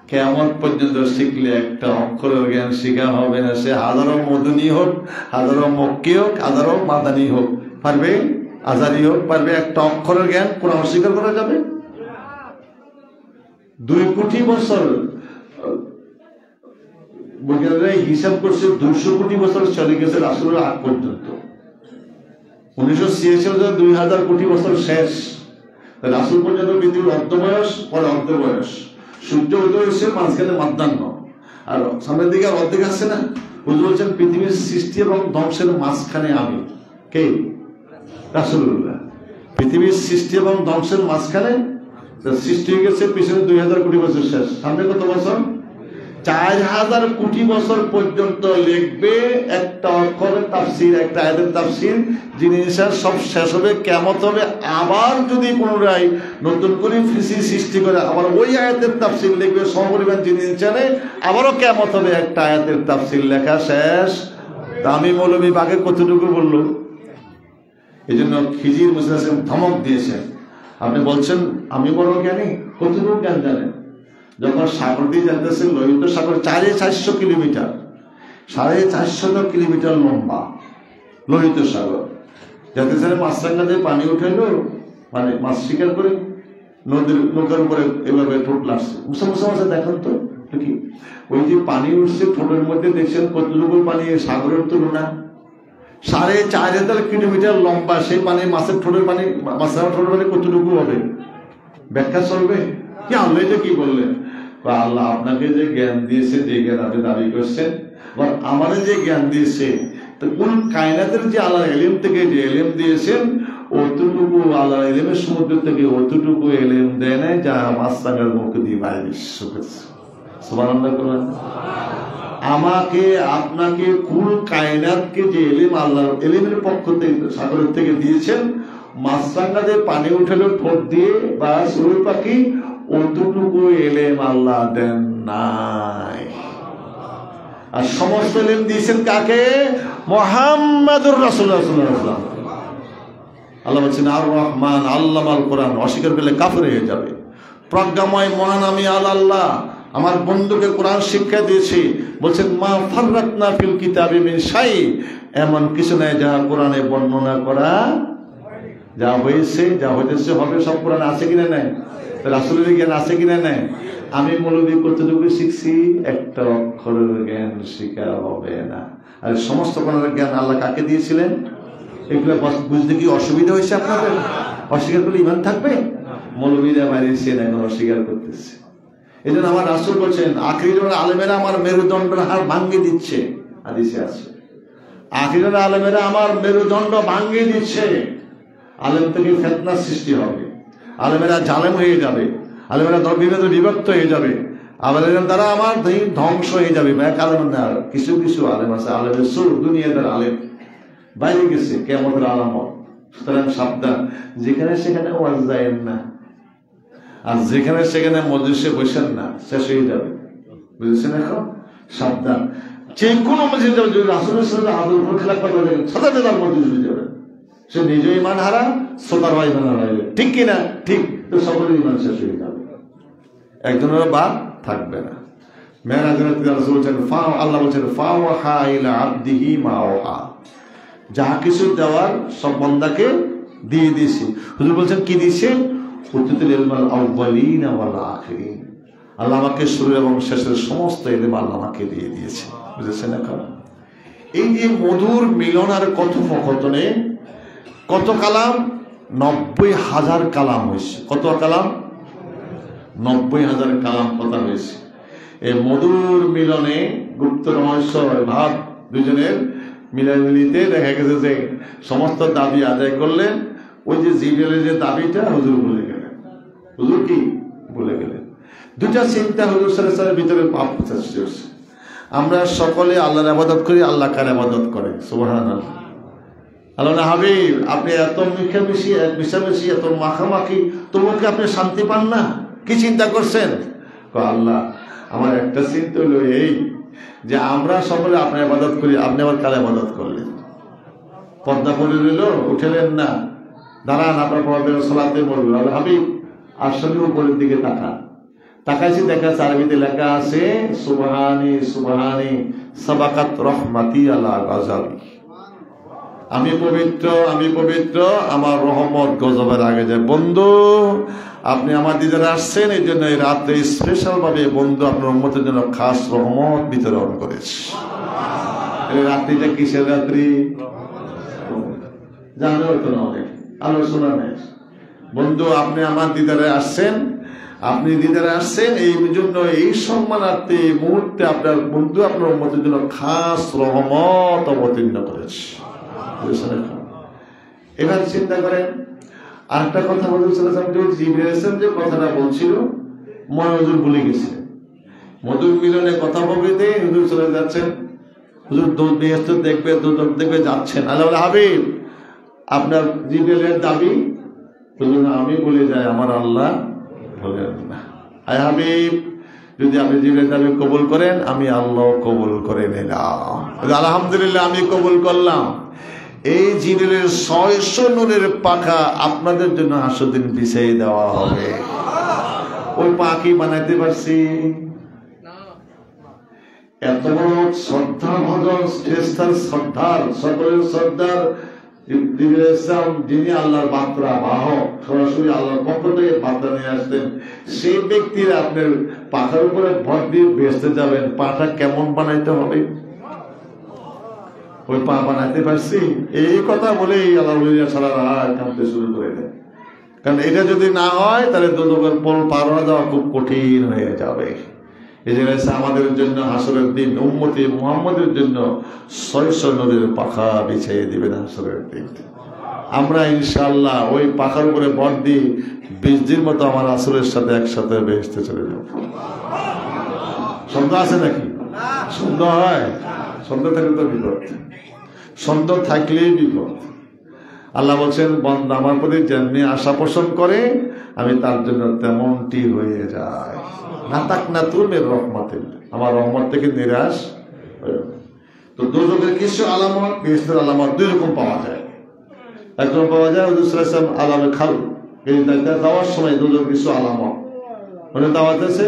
কিয়ামত পর্যন্ত শিখলে একটা অক্ষরের জ্ঞান শিখা হবে না, সে হাজারো মদনী হোক, হাজারো মক্কি হোক, হাজারো মাদানী হোক, পারবে? আজারি হোক, পারবে? একটা অক্ষরের জ্ঞান কোরআন অস্বীকার করা যাবে? 2 কোটি বছর বৈজ্ঞানিকরা হিসাব করছে, 200 কোটি বছর চলে গেছে রাসূলের আগ পর্যন্ত। 1986 2000 কোটি বছর শেষ, রাসূল পর্যন্ত পৃথিবীর অর্ধ বয়স, পরে অর্ধ বয়স। সূর্য উদয় হয়েছে, মাঝখানে মধ্যাহ্ন, আর সামনের দিকে অর্ধেক আসছে না। হুজুর বলছেন পৃথিবীর সৃষ্টি এবং ধ্বংসের মাঝখানে আমি কে? রাসূলুল্লাহ। পৃথিবীর সৃষ্টি এবং ধ্বংসের মাঝখানে সৃষ্টি হয়ে গেছে, পিছনে 2000 কোটি বছর শেষ, সামনে কত বছর? 4000 কোটি বছর পর্যন্ত লিখবে একটা অক্ষরের তাফসীর, একটা আয়াতের তাফসীর। জিনিসের সব শেষ হবে, কিয়ামত হবে, আবার যদি পুনরায় নতুন করে সৃষ্টি করে আবার ওই আয়াতের তাফসীর লিখবে সমপরিমাণ জিনিস জানে, আবারও কিয়ামত হবে, একটা আয়াতের তাফসীর লেখা শেষ। তা আমি মৌলভী বাগে কতটুকু বললো? এই জন্য খিজির মুসা ধমক দিয়েছেন। আপনি বলছেন আমি বড় জ্ঞানী, কতটুকু জ্ঞান জানেন? যখন সাগর দিয়ে জানতেছেন, লোহিত সাগর 450 কিলোমিটার, 450 কিলোমিটার লম্বা লোহিত সাগর, যাতে স্যার মাছরাঙ্গা দিয়ে পানি উঠেলো, মানে মাছ শিকার করে নদীর নৌকার উপরে এভাবে ঠোঁট লাগছে। মুসা মুসা মাসে দেখেন তো কি, ওই যে পানি উঠছে ঠোঁটের মধ্যে, দেখছেন কতটুকু পানি? সাগরের তুলনা 4500 কিলোমিটার লম্বা, সেই পানি মাছের ঠোঁটের পানি, মাছের ঠোঁটের পানি কতটুকু হবে? ব্যাখ্যা চলবে কি? আল্লাহ এটা কি বললেন? আল্লাহ আপনাকে যে জ্ঞান দিয়েছে, যে জ্ঞান আপনি দাবি করছেন, আমাদের যে জ্ঞান দিয়েছে, তো কোন কায়নাতের যে আল্লাহ এলিম থেকে যে এলিম দিয়েছেন, অতটুকু আল্লাহ এলিমের সমুদ্র থেকে অতটুকু এলিম দেয় নাই যা মাছরাঙ্গার মুখ দিয়ে বাইরে বিশ্ব করছে। সুবহানাল্লাহ করেন। আমাকে আপনাকে কুল কায়নাতকে যে এলিম আল্লাহ এলিমের পক্ষ থেকে সাগরের থেকে দিয়েছেন, মাছরাঙ্গাতে পানি উঠেল ঠোঁট দিয়ে বা চড়ুই পাখি, অতটুকু এলেম আল্লাহ দেন নাই। আর সমস্ত এলেম দিয়েছেন কাকে? মুহাম্মাদুর রাসূলুল্লাহ সাল্লাল্লাহু আলাইহি ওয়াসাল্লাম। আল্লাহ বলছেন আর রহমান আল্লামাল কোরআন, অস্বীকার করলে কাফের হয়ে যাবে। প্রজ্ঞাময় মহান আমি আল্লাহ, আমার বন্ধুকে কোরআন শিক্ষা দিয়েছি। বলছেন মা ফাররাতনা ফিল কিতাবি মিন শাই, এমন কিছু নাই যা কোরআনে বর্ণনা করা, যা হয়েছে যা হইতেছে হবে সব কোরআনে আছে কিনা নাই? রাসূলের জ্ঞান আছে কিনা নাই? আমি মৌলভী কতটুকু শিখছি? একটা অক্ষরের জ্ঞান শিখা হবে না। আর সমস্ত কোরআনের জ্ঞান আল্লাহ কাকে দিয়েছিলেন? এগুলো বুঝতে কি অসুবিধা হয়েছে আপনাদের? অস্বীকার করলে ঈমান থাকবে? মৌলভীরা মারিয়েছেন, এখন অস্বীকার করতেছে। এই জন্য আমার রাসূল বলছেন আখিরের আলেমেরা আমার মেরুদণ্ডের হাড় ভাঙিয়ে দিচ্ছে, হাদিসে আছে। আখিরের আলেমেরা আমার মেরুদণ্ড ভাঙিয়ে দিচ্ছে। আলেম থেকে ফিতনা সৃষ্টি হবে, আলেমেরা জালেম হয়ে যাবে, আলেমেরা বিভিন্ন বিভক্ত হয়ে যাবে, আলেমের দ্বারা আমার ধ্বংস হয়ে যাবে। এক আলেম না, কিছু কিছু আলেম আছে আলেমের সুর, দুনিয়াদার আলেম বাইরে গেছে, কিয়ামতের আলামত। সুতরাং সাবধান, যেখানে সেখানে ওয়াজ যায়েন না, আর যেখানে সেখানে মজলিসে বসেন না, শেষ হয়ে যাবে। বুঝেছেন? এখন সাবধান, যে কোনো মজলিসে যদি রাসূলের সাথে আদর করে খেলাফ করতে যাবেন, সাথে সাথে মজলিসে যাবেন, সে নিজে ঈমান হারা, শ্রোতার ঈমান হারাইবে। ঠিক কিনা? ঠিক। তো সকলের ঈমান শেষ হয়ে যাবে। একজনের বাদ থাকবে না। মেরাজের রাতে রাসূল বলছেন আল্লাহ বলছেন ফাওয়াহা ইলা আবদিহি মা ওয়া, যা কিছু দেওয়ার সব বান্দাকে দিয়ে দিয়েছি। হুজুর বলছেন কি দিয়েছেন? উতুল ইলমাল আউয়ালিন ওয়াল আখিরিন, আল্লাহ আমাকে শুরু এবং শেষের সমস্ত ইলম আল্লাহ আমাকে দিয়ে দিয়েছে। বুঝেছেন? এখন এই যে মধুর মিলন আর কথোপকথনে কত কালাম, 90,000 কালাম হয়েছে। কত কালাম? 90,000 কালাম কথা হয়েছে। এই মধুর মিলনে গুপ্ত রহস্য ভাব দুজনের মিলামিলিতে দেখা গেছে যে সমস্ত দাবি আদায় করলেন। ওই যে জিবরাইলের যে দাবিটা হুজুর ভুলে গেলেন। হুজুর কি ভুলে গেলেন? দুটা চিন্তা হুজুর সাল্লাল্লাহু আলাইহি ওয়াসাল্লামের ভিতরে পাপ সৃষ্টি হয়েছে। আমরা সকলে আল্লাহর ইবাদত করি, আল্লাহ কার ইবাদত করে? সুবহানাল্লাহ। আল্লাহ হাবিব, আপনি এত মিশামিশি এত মাখামাখি, তোমাকে আপনি শান্তি পান না? কি চিন্তা করছেন? আল্লাহ আমার একটা চিন্তা হলো এই যে আমরা সকলে আপনার ইবাদত করি, আপনি আবার কার ইবাদত করলেন? পর্দা পরে রইল, উঠেলেন না, দাঁড়ান আপনার পর্দা সালাতে বলবেন। আল্লাহ হাবিব আসলে উপরের দিকে তাকান। তাকাইছি, দেখা আরবিতে লেখা আছে সুবহানি সুবহানি সাবাকাত রহমাতি আলা গাজাবি, আমি পবিত্র, আমি পবিত্র, আমার রহমত গজবের আগে যায়। বন্ধু আপনি আমার দিদারে আসছেন, এই জন্য এই রাত্রে স্পেশাল ভাবে বন্ধু আপনার উম্মতের জন্য খাস রহমত বিতরণ করেছে। এই রাত্রিটা কিসের রাত্রি জানো তো না? অনেক আলোচনা নেই। বন্ধু আপনি আমার দিদারে আসছেন, আপনি দিদারে আসছেন, এই জন্য এই সম্মানার্থে মুহূর্তে আপনার বন্ধু আপনার উম্মতের জন্য খাস রহমত অবতীর্ণ করেছে। এবার চিন্তা করেন আরেকটা কথা বলছিলাম, যে কথাটা বলছিল মনোযোগ ভুলে গেছে। মধুর মিলনে কথা বলতে হুজুর চলে যাচ্ছেন, হুজুর দেখবে দেখবে যাচ্ছেন। আল্লাহ হাবিব আপনার জিবরাইলের দাবি হুজুর আমি বলে যাই, আমার আল্লাহ বলেন না। আয় হাবিব যদি আপনি জিবরাইলের দাবি কবুল করেন, আমি আল্লাহ কবুল করে নিলাম। আলহামদুলিল্লাহ আমি কবুল করলাম। এই জিবরাইলের 600 নূরের পাখা আপনাদের জন্য হাসুদিন বিছিয়ে দেওয়া হবে। ওই পাখি বানাইতে পারছি? এত বড় শ্রদ্ধা ভজন শ্রেষ্ঠার শ্রদ্ধার সকলের শ্রদ্ধার যিনি আল্লাহর বার্তা বাহক, সরাসরি আল্লাহর পক্ষ থেকে বার্তা নিয়ে আসতেন, সেই ব্যক্তির আপনার পাখার উপরে ভর দিয়ে বেসতে যাবেন, পাটা কেমন বানাইতে হবে? ওই পা বানাইতে পারছি? এই কথা বলেই আল্লাহ সারা রাত কাঁদতে শুরু করে দেয়। কারণ এটা যদি না হয় তাহলে দোজখের পল পার হয়ে যাওয়া খুব কঠিন হয়ে যাবে। এই জন্য আমাদের জন্য হাসরের দিন উম্মতি মুহাম্মদের জন্য 600 নূরের পাখা বিছিয়ে দিবেন হাসরের দিন। আমরা ইনশাআল্লাহ ওই পাখার উপরে ভর দিয়ে 20 দিন মতো আমার আসরের সাথে একসাথে বেহেশতে চলে যাব। সন্দেহ আছে নাকি? সন্দেহ হয়? সন্দেহ থাকলে তো বিপদ, সন্দেহ থাকলেই বিপদ। আল্লাহ বলছেন বান্দা আমার প্রতি যেমনি আশা পোষণ করে আমি তার জন্য তেমনটি হয়ে যায়। না তাক না তুমের রহমতের, আমার রহমত থেকে নিরাশ হয়ে। তো দোজখের কিছু আলামত, বেহেশতের আলামত দুই রকম পাওয়া যায়। একরকম পাওয়া যায় হুজুর সাল্লাল্লাহু আলাইহি ওয়াসাল্লাম আলামে খাল, এই যাওয়ার সময় দোজখের কিছু আলামত মানে দাওয়াত আছে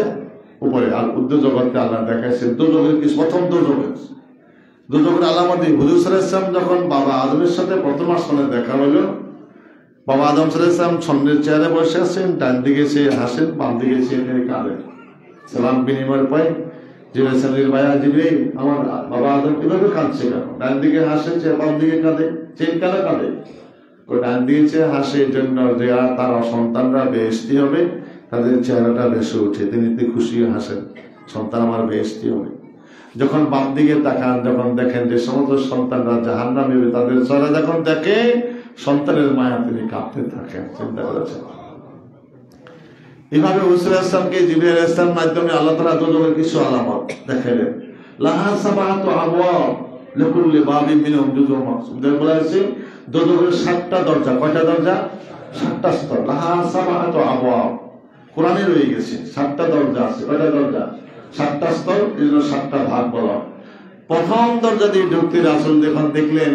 উপরে। আর উদ্যোজগতে আল্লাহ দেখাইছে দোজখের কিছু, প্রথম দোজখের আলামত। হুজুর সাল্লাল্লাহু আলাইহি ওয়াসাল্লাম যখন বাবা আদমের সাথে প্রথম আসমানে দেখা হলো, বাবা আদম সাল্লাল্লাহু আলাইহি ওয়াসাল্লাম ছন্দের চেয়ারে বসে আছেন, ডান দিকে সে হাসেন, বাম দিকে সে কাঁদেন। সালাম বিনিময়ের পরে জিবরাইল ভাইয়া জিবরাইল আমার বাবা আদম কিভাবে কাঁদছে কেন? ডান দিকে হাসে, বাম দিকে কাঁদে। চেন কেন কাঁদে? ডান দিকে হাসে এই জন্য যে তার সন্তানরা বেহেশতি হবে, তাদের চেহারাটা বেশি উঠে, তিনি খুশি হাসেন, সন্তান আমার বেহেশতি হবে। যখন বাম দিকে তাকান, যখন দেখেন যে সমস্ত সন্তানরা জাহান্নামী হবে, তাদের চেহারা যখন দেখে সন্তানের মায়া তিনি কাঁদতে থাকেন। চিন্তা করেছেন? এইভাবে হুজুর আসলামকে জিবরাইল আলাইহিস সালামের মাধ্যমে আল্লাহ তাআলা দোজখের কিছু আলামত দেখালেন। লাহা সাবাতু আবওয়াব লিকুল্লি বাবিন মিনহুম জুজুম মাকসুম। বলা হয়েছে দোজখের 7টা দরজা। কয়টা দরজা? 7টা স্তর। লাহা সাবাতু আবওয়াব, কোরআনে রয়ে গেছে 7টা দরজা আছে। কয়টা দরজা? 7টা স্তর, এই জন্য 7টা ভাগ বলা। প্রথম দরজা দিয়ে ঢুকতে রাসূল যখন দেখলেন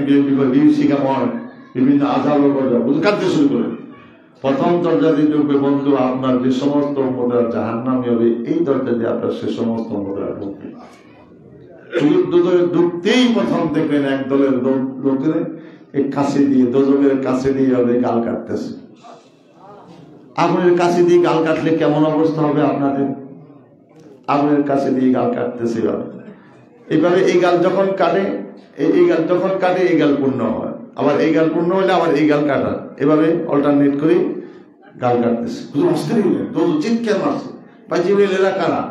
বিভীষিকাময় বিভিন্ন আযাব কাঁদতে শুরু করেন। প্রথম দরজা দিয়ে ঢুকবে বন্ধু, আপনার যে সমস্ত উম্মতরা জাহান্নামী হবে, এই দরজা দিয়ে আপনার সে সমস্ত উম্মতরা ঢুকবে। ঢুকতেই প্রথম দেখবেন একদলের লোকের কাছে দিয়ে, দোজকের কাছে দিয়ে হবে গাল কাটতেছে। আগুনের কাছে দিয়ে গাল কাটলে কেমন অবস্থা হবে আপনাদের? আগুনের কাছে দিয়ে গাল কাটতেছে এইভাবে। এই গাল যখন কাটে, এই গাল যখন কাটে এই গাল পূর্ণ হয়, আবার এই গাল পূর্ণ হলে আবার এই গাল কাটা, এভাবে অল্টারনেট করে গাল কাটতেছে। অস্থির হইলেন, চিৎকার মারছে, এরা কারা?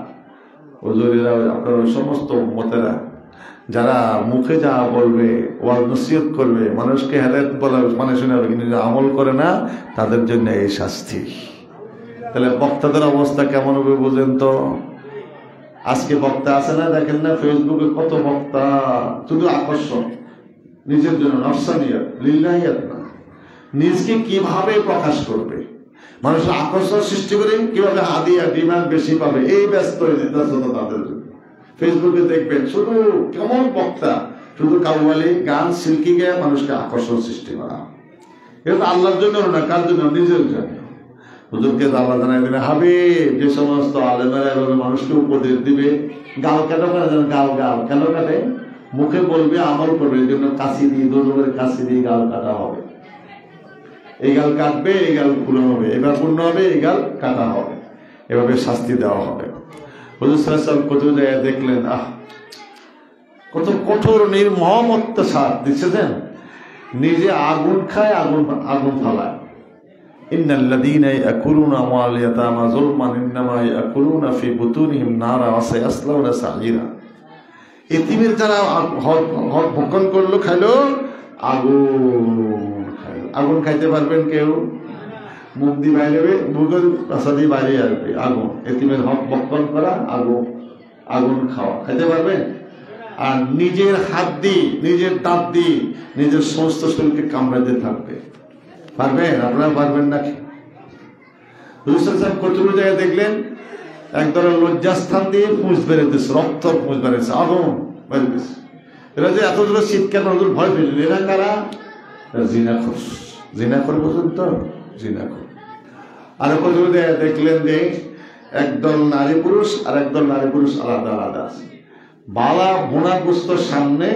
হুজুরেরা আপনার ওই সমস্ত উম্মতেরা যারা মুখে যা বলবে, ওয়াজ নসিহত করবে, মানুষকে হেদায়েত বলে মানে শোনাবে, কিন্তু আমল করে না, তাদের জন্য এই শাস্তি। তাহলে বক্তাদের অবস্থা কেমন হবে বুঝেন তো? আজকে বক্তা আছে না, দেখেন না ফেসবুকে কত বক্তা, শুধু আকর্ষণ, নিজের জন্য, নফসানিয়াত, লিল্লাহিয়াত না, নিজকে কিভাবে প্রকাশ করবে, মানুষের আকর্ষণ সৃষ্টি করে কিভাবে হাদিয়া ডিমান্ড বেশি পাবে, এই ব্যস্ততা তাদের জন্য। ফেসবুকে দেখবেন শুধু কেমন বক্তা, শুধু কাউয়ালি গান, সিল্কি গায়ে মানুষকে আকর্ষণ সৃষ্টি করা। এটা আল্লাহর জন্য না, কার জন্য? নিজের জন্য। হুজুরকে আল্লাহ জানাই দিলে হবে, যে সমস্ত আলেমেরা এভাবে মানুষকে উপদেশ দিবে, গাল কেন করে যেন, গাল কেন কাটে? মুখে বলবে, আমল করবে, এই জন্য কাশি দিয়ে, দোজকের কাশি দিয়ে গাল কাটা হবে। এই গাল কাটবে, এই গাল পূর্ণ হবে, এবার পূর্ণ হবে, এই গাল কাটা হবে, এভাবে শাস্তি দেওয়া হবে। হুজুর সাল্লাল্লাহু আলাইহি ওয়াসাল্লাম কত জায়গায় দেখলেন, কত কঠোর নির্মম অত্যাচার দিচ্ছেন। নিজে আগুন খায়, আগুন ফালায়। ইন্নাল্লাযীনা ইয়াকুলুনা আমওয়াল ইয়াতামা যুলমান ইন্নামা ইয়াকুলুনা ফি বুতুনিহিম নারা ওয়া সায়াসলাউনা সাঈরা। এতিমের যারা হক ভক্ষণ করলো, খাইলো, আগুন খাইতে পারবেন কেউ? মুখ দিয়ে বাইরে, মুখের পাশা দিয়ে বাইরে আসবে আগুন। এতিমের হক ভক্ষণ করা, আগুন খাওয়া, খাইতে পারবেন? আর নিজের হাত দিয়ে, নিজের দাঁত দিয়ে নিজের সমস্ত শরীরকে কামড়াতে থাকবে, পারবেন? আপনারা পারবেন নাকি? হুজুর সাহেব কত জায়গায় দেখলেন একদলের লজ্জাস্থান দিয়ে পুঁজ বেরোতেছে, রক্ত পুঁজ বেরোচ্ছে, আগুন বেরোতেছে। এরা যে এত দূরে শীতকাল হুজুর ভয় পেলেন, এরা কারা? জিনাখোর বুঝুন তো, জিনাখোর। আর কত দেখলেন যে একদল নারী পুরুষ আর একদল নারী পুরুষ আলাদা আলাদা আছে। বালা বোনাগ্রস্ত সামনে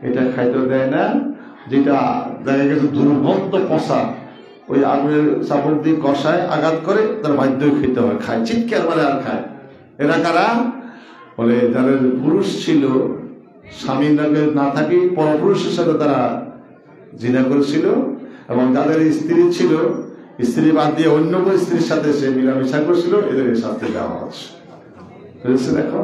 এটা খাইতে দেয় না, যেটা দেখা গেছে দুর্গন্ধ পচা, ওই আগুনের চাপড় দিয়ে কষায় আঘাত করে, তার বাধ্য খেতে হয়, খায়, চিৎকার মারে আর খায়। এরা কারা? বলে যাদের পুরুষ ছিল, স্বামী না থাকি পরপুরুষের সাথে তারা জিনা করেছিল, এবং যাদের স্ত্রী ছিল, স্ত্রী বাদ দিয়ে অন্য কোনো স্ত্রীর সাথে সে মিলামিশা করছিল, এদের শাস্তি দেওয়া হচ্ছে। দেখো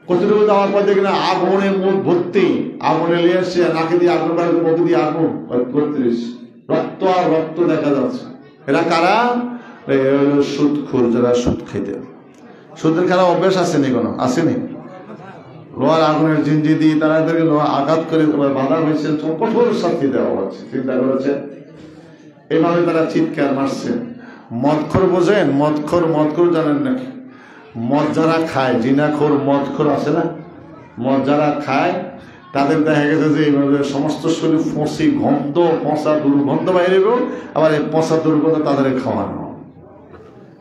কতটুকু দেওয়ার পর দেখি না আগুনে মুখ ভর্তি, আগুনে নিয়ে এসছে, নাকে দিয়ে আগুন, মুখে দিয়ে আগুন, ৩৫ রক্ত আর রক্ত দেখা যাচ্ছে। এরা কারা? সুদখোর, যারা সুদ খেতে। সুদের খেলা অভ্যাস আসেনি, কোনো আসেনি? লোহার আগুনের জিঞ্জি দিয়ে তাদেরকে লোহা আঘাত করে বাধা হয়েছে, কঠোর শাস্তি দেওয়া হচ্ছে। চিন্তা করেছে, এইভাবে তারা চিৎকার মারছে। মদখোর বোঝেন? মদখোর জানেন নাকি? মদ যারা খায়, জিনাখোর, মদখোর আছে না? মদ যারা খায় তাদের দেখা গেছে যে এইভাবে সমস্ত শরীর ফসি, গন্ধ, পচা দুর্গন্ধ বাইরে, আবার এই পচা দুর্গন্ধ তাদের খাওয়ানো।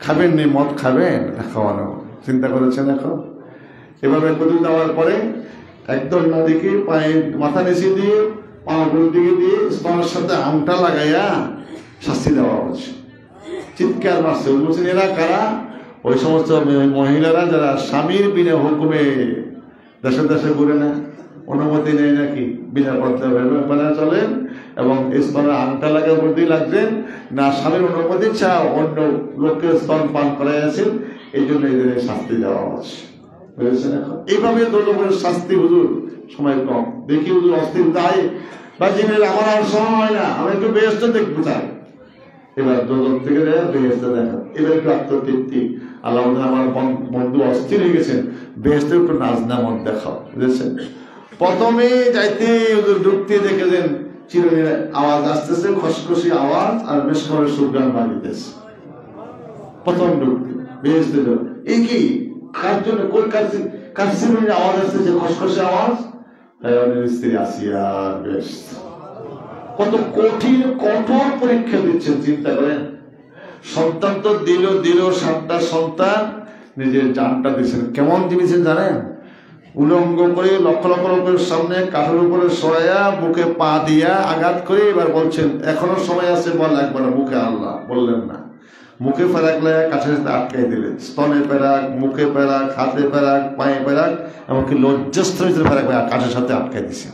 খাবেন নি মদ, খাবেন খাওয়ানো। চিন্তা করেছেন? এখন এভাবে করে দেওয়ার পরে একদম নদীকে পায়ে মাথা নিচে দিয়ে, পাগুলোর দিকে দিয়ে স্তনের সাথে আংটা লাগাইয়া শাস্তি দেওয়া হচ্ছে। চিৎকার মারছে। বলছেন এরা কারা? ওই সমস্ত মহিলারা যারা স্বামীর বিনা হুকুমে দেশে দেশে ঘুরে না, অনুমতি নেই নাকি, বিনা পর্দা চলেন, এবং স্তনের আংটা লাগা বলতেই লাগছেন না, স্বামীর অনুমতি ছাড়া অন্য লোককে স্তন পান করাইয়াছেন, এই জন্য এদের শাস্তি দেওয়া হচ্ছে। বুঝেছেন? এখন এইভাবে দোজখের শাস্তি। হুজুর সময় কম, দেখি হুজুর অস্থির দায় বা জীবনের আমার আর সময় হয় না, আমি একটু বেহেশত দেখতে চাই। এবার দোজখ থেকে বেহেশত দেখা, এবার একটু আত্মতৃপ্তি। আল্লাহ আমার বন্ধু অস্থির হয়ে গেছেন, বেহেশতের একটু নাজনামত দেখাও। বুঝেছেন? প্রথমে যাইতে হুজুর ঢুকতে দেখেছেন চিরুনির আওয়াজ আসতেছে, খসখসি আওয়াজ, আর মেশকরের সুগান বাড়িতেছে। প্রথম ঢুকতে বেহেশতে এই কি কার জন্য, কোন কার চিরুনির আওয়াজ আসতেছে, খসখসি আওয়াজ? স্ত্রী আসিয়া। বেশ কত কঠিন কঠোর পরীক্ষা দিচ্ছেন, চিন্তা করেন। সন্তান তো দিল 7টা সন্তান, নিজের জানটা দিয়েছেন। কেমন দিয়েছেন জানেন? উলঙ্গ করে লক্ষ লক্ষ লোকের সামনে কাঠের উপরে শোয়া, বুকে পা দিয়া আঘাত করে এবার বলছেন এখনো সময় আছে, বল একবার মুখে আল্লাহ বললেন না, মুখে পেরাক লাগা কাঠের সাথে আটকাই দিলেন। স্তনে পেরাক, মুখে পেরাক, হাতে পেরাক, পায়ে পেরাক, এমনকি লজ্জাস্থানের ভিতরে পেরাক কাঠের সাথে আটকাই দিছে।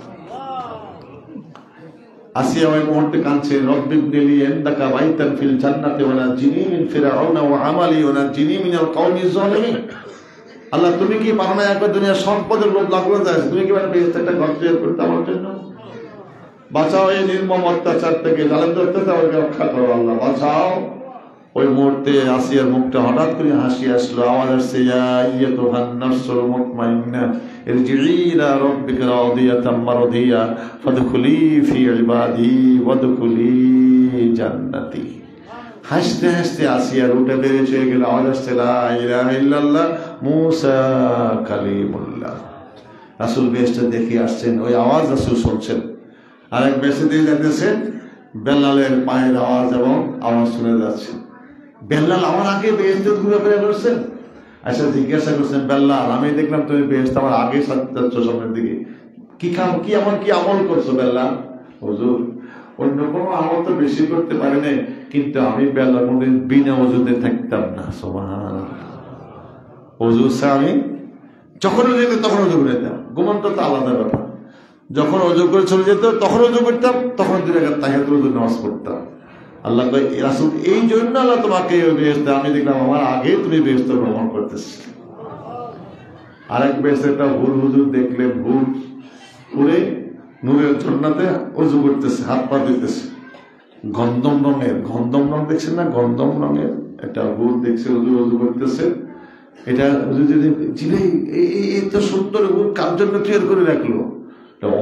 আসিয়া ওই মুহূর্তে কাঁদছে, রব্বিক নিলি ইনদাকা বাইতান ফিল জান্নাতি ওয়া নাজিনি মিন ফিরআউনা ওয়া আমালি ওয়া নাজিনি মিনাল কওমিজ জালিমিন। আল্লাহ তুমি কি পারো না একবার দুনিয়ার সম্পদের লোভ লাগলো যায়, তুমি কি মানে বেহেশতে একটা ঘর তৈরি করতে আমার জন্য? বাঁচাও এই নির্মম অত্যাচার থেকে, জালেমদের অত্যাচার রক্ষা করো আল্লাহ, বাঁচাও। ওই মুহূর্তে আসিয়ার মুখটা হঠাৎ করে হাসি আসলো, আওয়াজ আসছে, ইয়া আইয়াতুহান নাফসুল মুতমাইন্না ইরজিই ইলা রাব্বিকা রাদিয়াতাম মারদিয়া ফাদখুলি ফি ইবাদি ওয়াদখুলি জান্নাতি। হাসতে হাসতে আসিয়ার উঠে বেরিয়ে চলে গেল। আওয়াজ আসছে, লা ইলাহা ইল্লাল্লাহ মুসা কালিমুল্লাহ। রাসূল বেহেশতে দেখে আসছেন, ওই আওয়াজ রাসূল শুনছেন। আরেক বেহেশতে দিয়ে যাইতেছেন, বেলালের পায়ের আওয়াজ এবং আওয়াজ শুনে যাচ্ছে। বেলাল আমার আগে বেহেশতে ঘুরে ফিরে করছেন। আচ্ছা জিজ্ঞাসা করছেন, বেলাল আমি দেখলাম তুমি বেহেশতে আমার আগে যাচ্ছ সামনের দিকে, কি আমল করছো বেলাল? হুজুর অন্য কোনো আমল তো বেশি করতে পারি নাই, কিন্তু আমি বেলাল কোনদিন বিনা ওযুতে থাকতাম না। সুবহানাল্লাহ। ওযু আমি যখন যেত তখন ওযু করে যেতাম, ঘুমানটা তো আলাদা ব্যাপার। যখন ওযু করে চলে যেত তখন ওযু করতাম, তখন 2 রাকাত তাহিয়াতুল ওযু নামাজ পড়তাম। আল্লাহ কয় রাসূল এই জন্য আল্লাহ তোমাকে বেহেশতে, আমি দেখলাম আমার আগে তুমি বেহেশতে ভ্রমণ করতেছিলে। আরেক বেহেশতে একটা হুজুর দেখলেন, উড়ে নূরের ঝর্ণাতে ওযু করতেছে, হাত পা দিতেছে, গন্ধম রং দেখছেন না, গন্ধম রঙের একটা হুর দেখছে ওযু করতেছে। এটা এত সুন্দর হুর কার জন্য তৈরি করে রাখলো?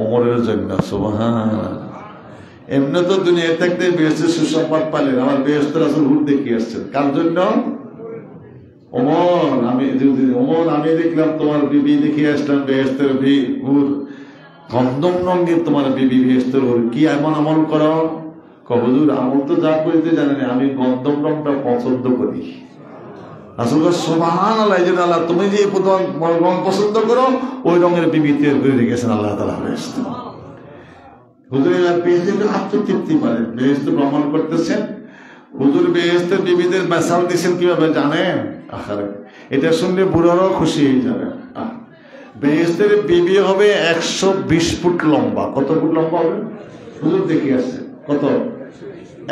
ওমরের জন্য। সুবহানাল্লাহ। এমনি তো দুনিয়া থাকতে বেহেশতের সুসংবাদ পাইলেন, আমার বেহেশতের রাসূল হুর দেখিয়ে আসছেন। কার জন্য? ওমর আমি দেখলাম তোমার বিবি দেখিয়ে আসলাম বেহেশতের হুর, গন্ধম রঙের তোমার বিবি বেহেশতের হুর, কি এমন আমল করো? হুজুর আমল তো যা করিতে জানেন, আমি গন্ধম রংটা পছন্দ করি। আসলে সুবহানাল্লাহ, যে আল্লাহ তুমি যে রং পছন্দ করো ওই রঙের বিবি তৈরি করে রেখেছেন আল্লাহ তাআলা বেহেশতে। হুজুর বেহেশতে আত্মতৃপ্তি পারেন, বেহেশতে ভ্রমণ করতেছেন। হুজুর বেহেশতের বিবিদের মেসাল দিচ্ছেন কিভাবে জানেন? এটা শুনলে বুড়ারাও খুশি হয়ে যাবে। বেহেশতের বিবি হবে 120 ফুট লম্বা। কত ফুট লম্বা হবে? হুজুর দেখে আসছে কত?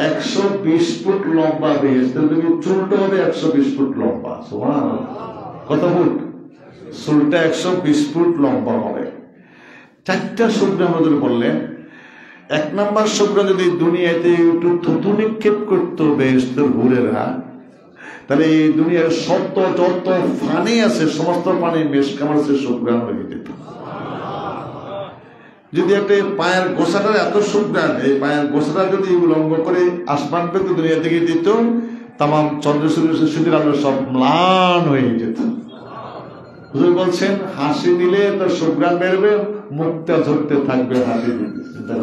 120 ফুট লম্বা বেহেশতের বিবি। চুলটা হবে 120 ফুট লম্বা। সুবহানাল্লাহ। কত ফুট? চুলটা 120 ফুট লম্বা হবে। 4টা শুকনা হুজুর বললেন। 1 নম্বর শুকনা যদি দুনিয়াতে একটু থুতু নিক্ষেপ করতো বেহেশতের হুরেরা, তাহলে এই দুনিয়ার যত পানি আছে সমস্ত পানি মেশকামার সে শুকনা হয়ে যেত। যদি একটা পায়ের গোসাটা এত শুকনা, এই পায়ের গোসাটা যদি উলঙ্গ করে আসমান পেতে দুনিয়া থেকে দিত, তামাম চন্দ্র সূর্যের আলো সব ম্লান হয়ে যেত। হুজুর বলছেন হাসি দিলে তার শুকরান বেরবে, মুখটা ঝরতে থাকবে হাসি দিতে।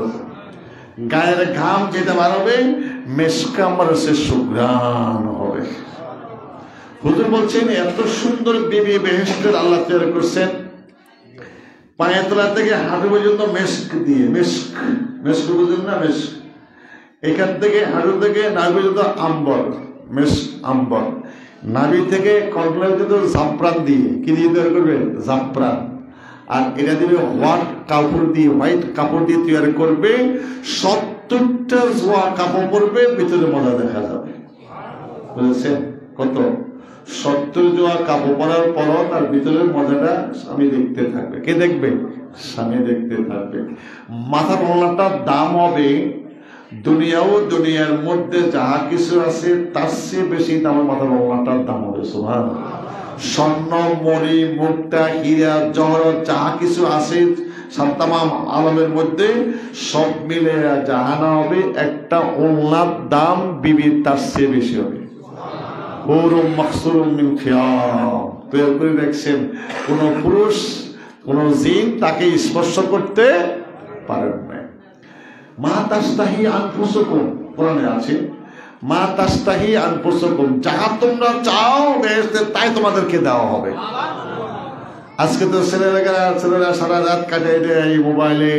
গায়ের ঘাম যেটা বাড়াবে মেশকামার সে শুকরান হবে। হুজুর বলছেন এত সুন্দর বিবি বেহেশতের আল্লাহ তৈরি করছেন, পায়ের তলা থেকে হাঁটু পর্যন্ত মেশক দিয়ে, মেশক বুঝলেন না? মেশক এখান থেকে হাঁটু থেকে নাভি পর্যন্ত আম্বর, মেশক আম্বর। নাভি থেকে কন্ট্রোল পর্যন্ত জাফরান দিয়ে, কি দিয়ে তৈরি করবে? জাফরান। আর এটা দিবে হোয়াইট কাপড় দিয়ে তৈরি করবে। 70টা জোয়া কাপড় পরবে, ভিতরে মজা দেখা যাবে। বুঝেছেন? কত? 70 জোয়া কাপড় পরার পর তার ভিতরের মজাটা স্বামী দেখতে থাকবে। কে দেখবে? স্বামী দেখতে থাকবে। মাথার ওড়নাটার দাম হবে দুনিয়ার মধ্যে যাহা কিছু আছে তার চেয়ে বেশি দামের মাথার ওড়নাটার দাম হবে। সুবহানাল্লাহ। স্বর্ণ, মণি, মুক্তা, হীরা, জহরত যাহা কিছু আছে তামাম আলমের মধ্যে সব মিলে যাহা না হবে, একটা ওড়নার দাম বিবির তার চেয়ে বেশি হবে। তৈরি করে দেখছেন, কোন পুরুষ কোন জিন তাকে স্পর্শ করতে পারেন না। মা তাস্তাহি আনফুসুকুম কোরআনে আছে, মা তাস্তাহি আনফুসুকুম, যাহা তোমরা চাও বেহেশতে তাই তোমাদেরকে দেওয়া হবে। আজকে তো ছেলেরা সারা রাত কাটাই দেয় এই মোবাইলে।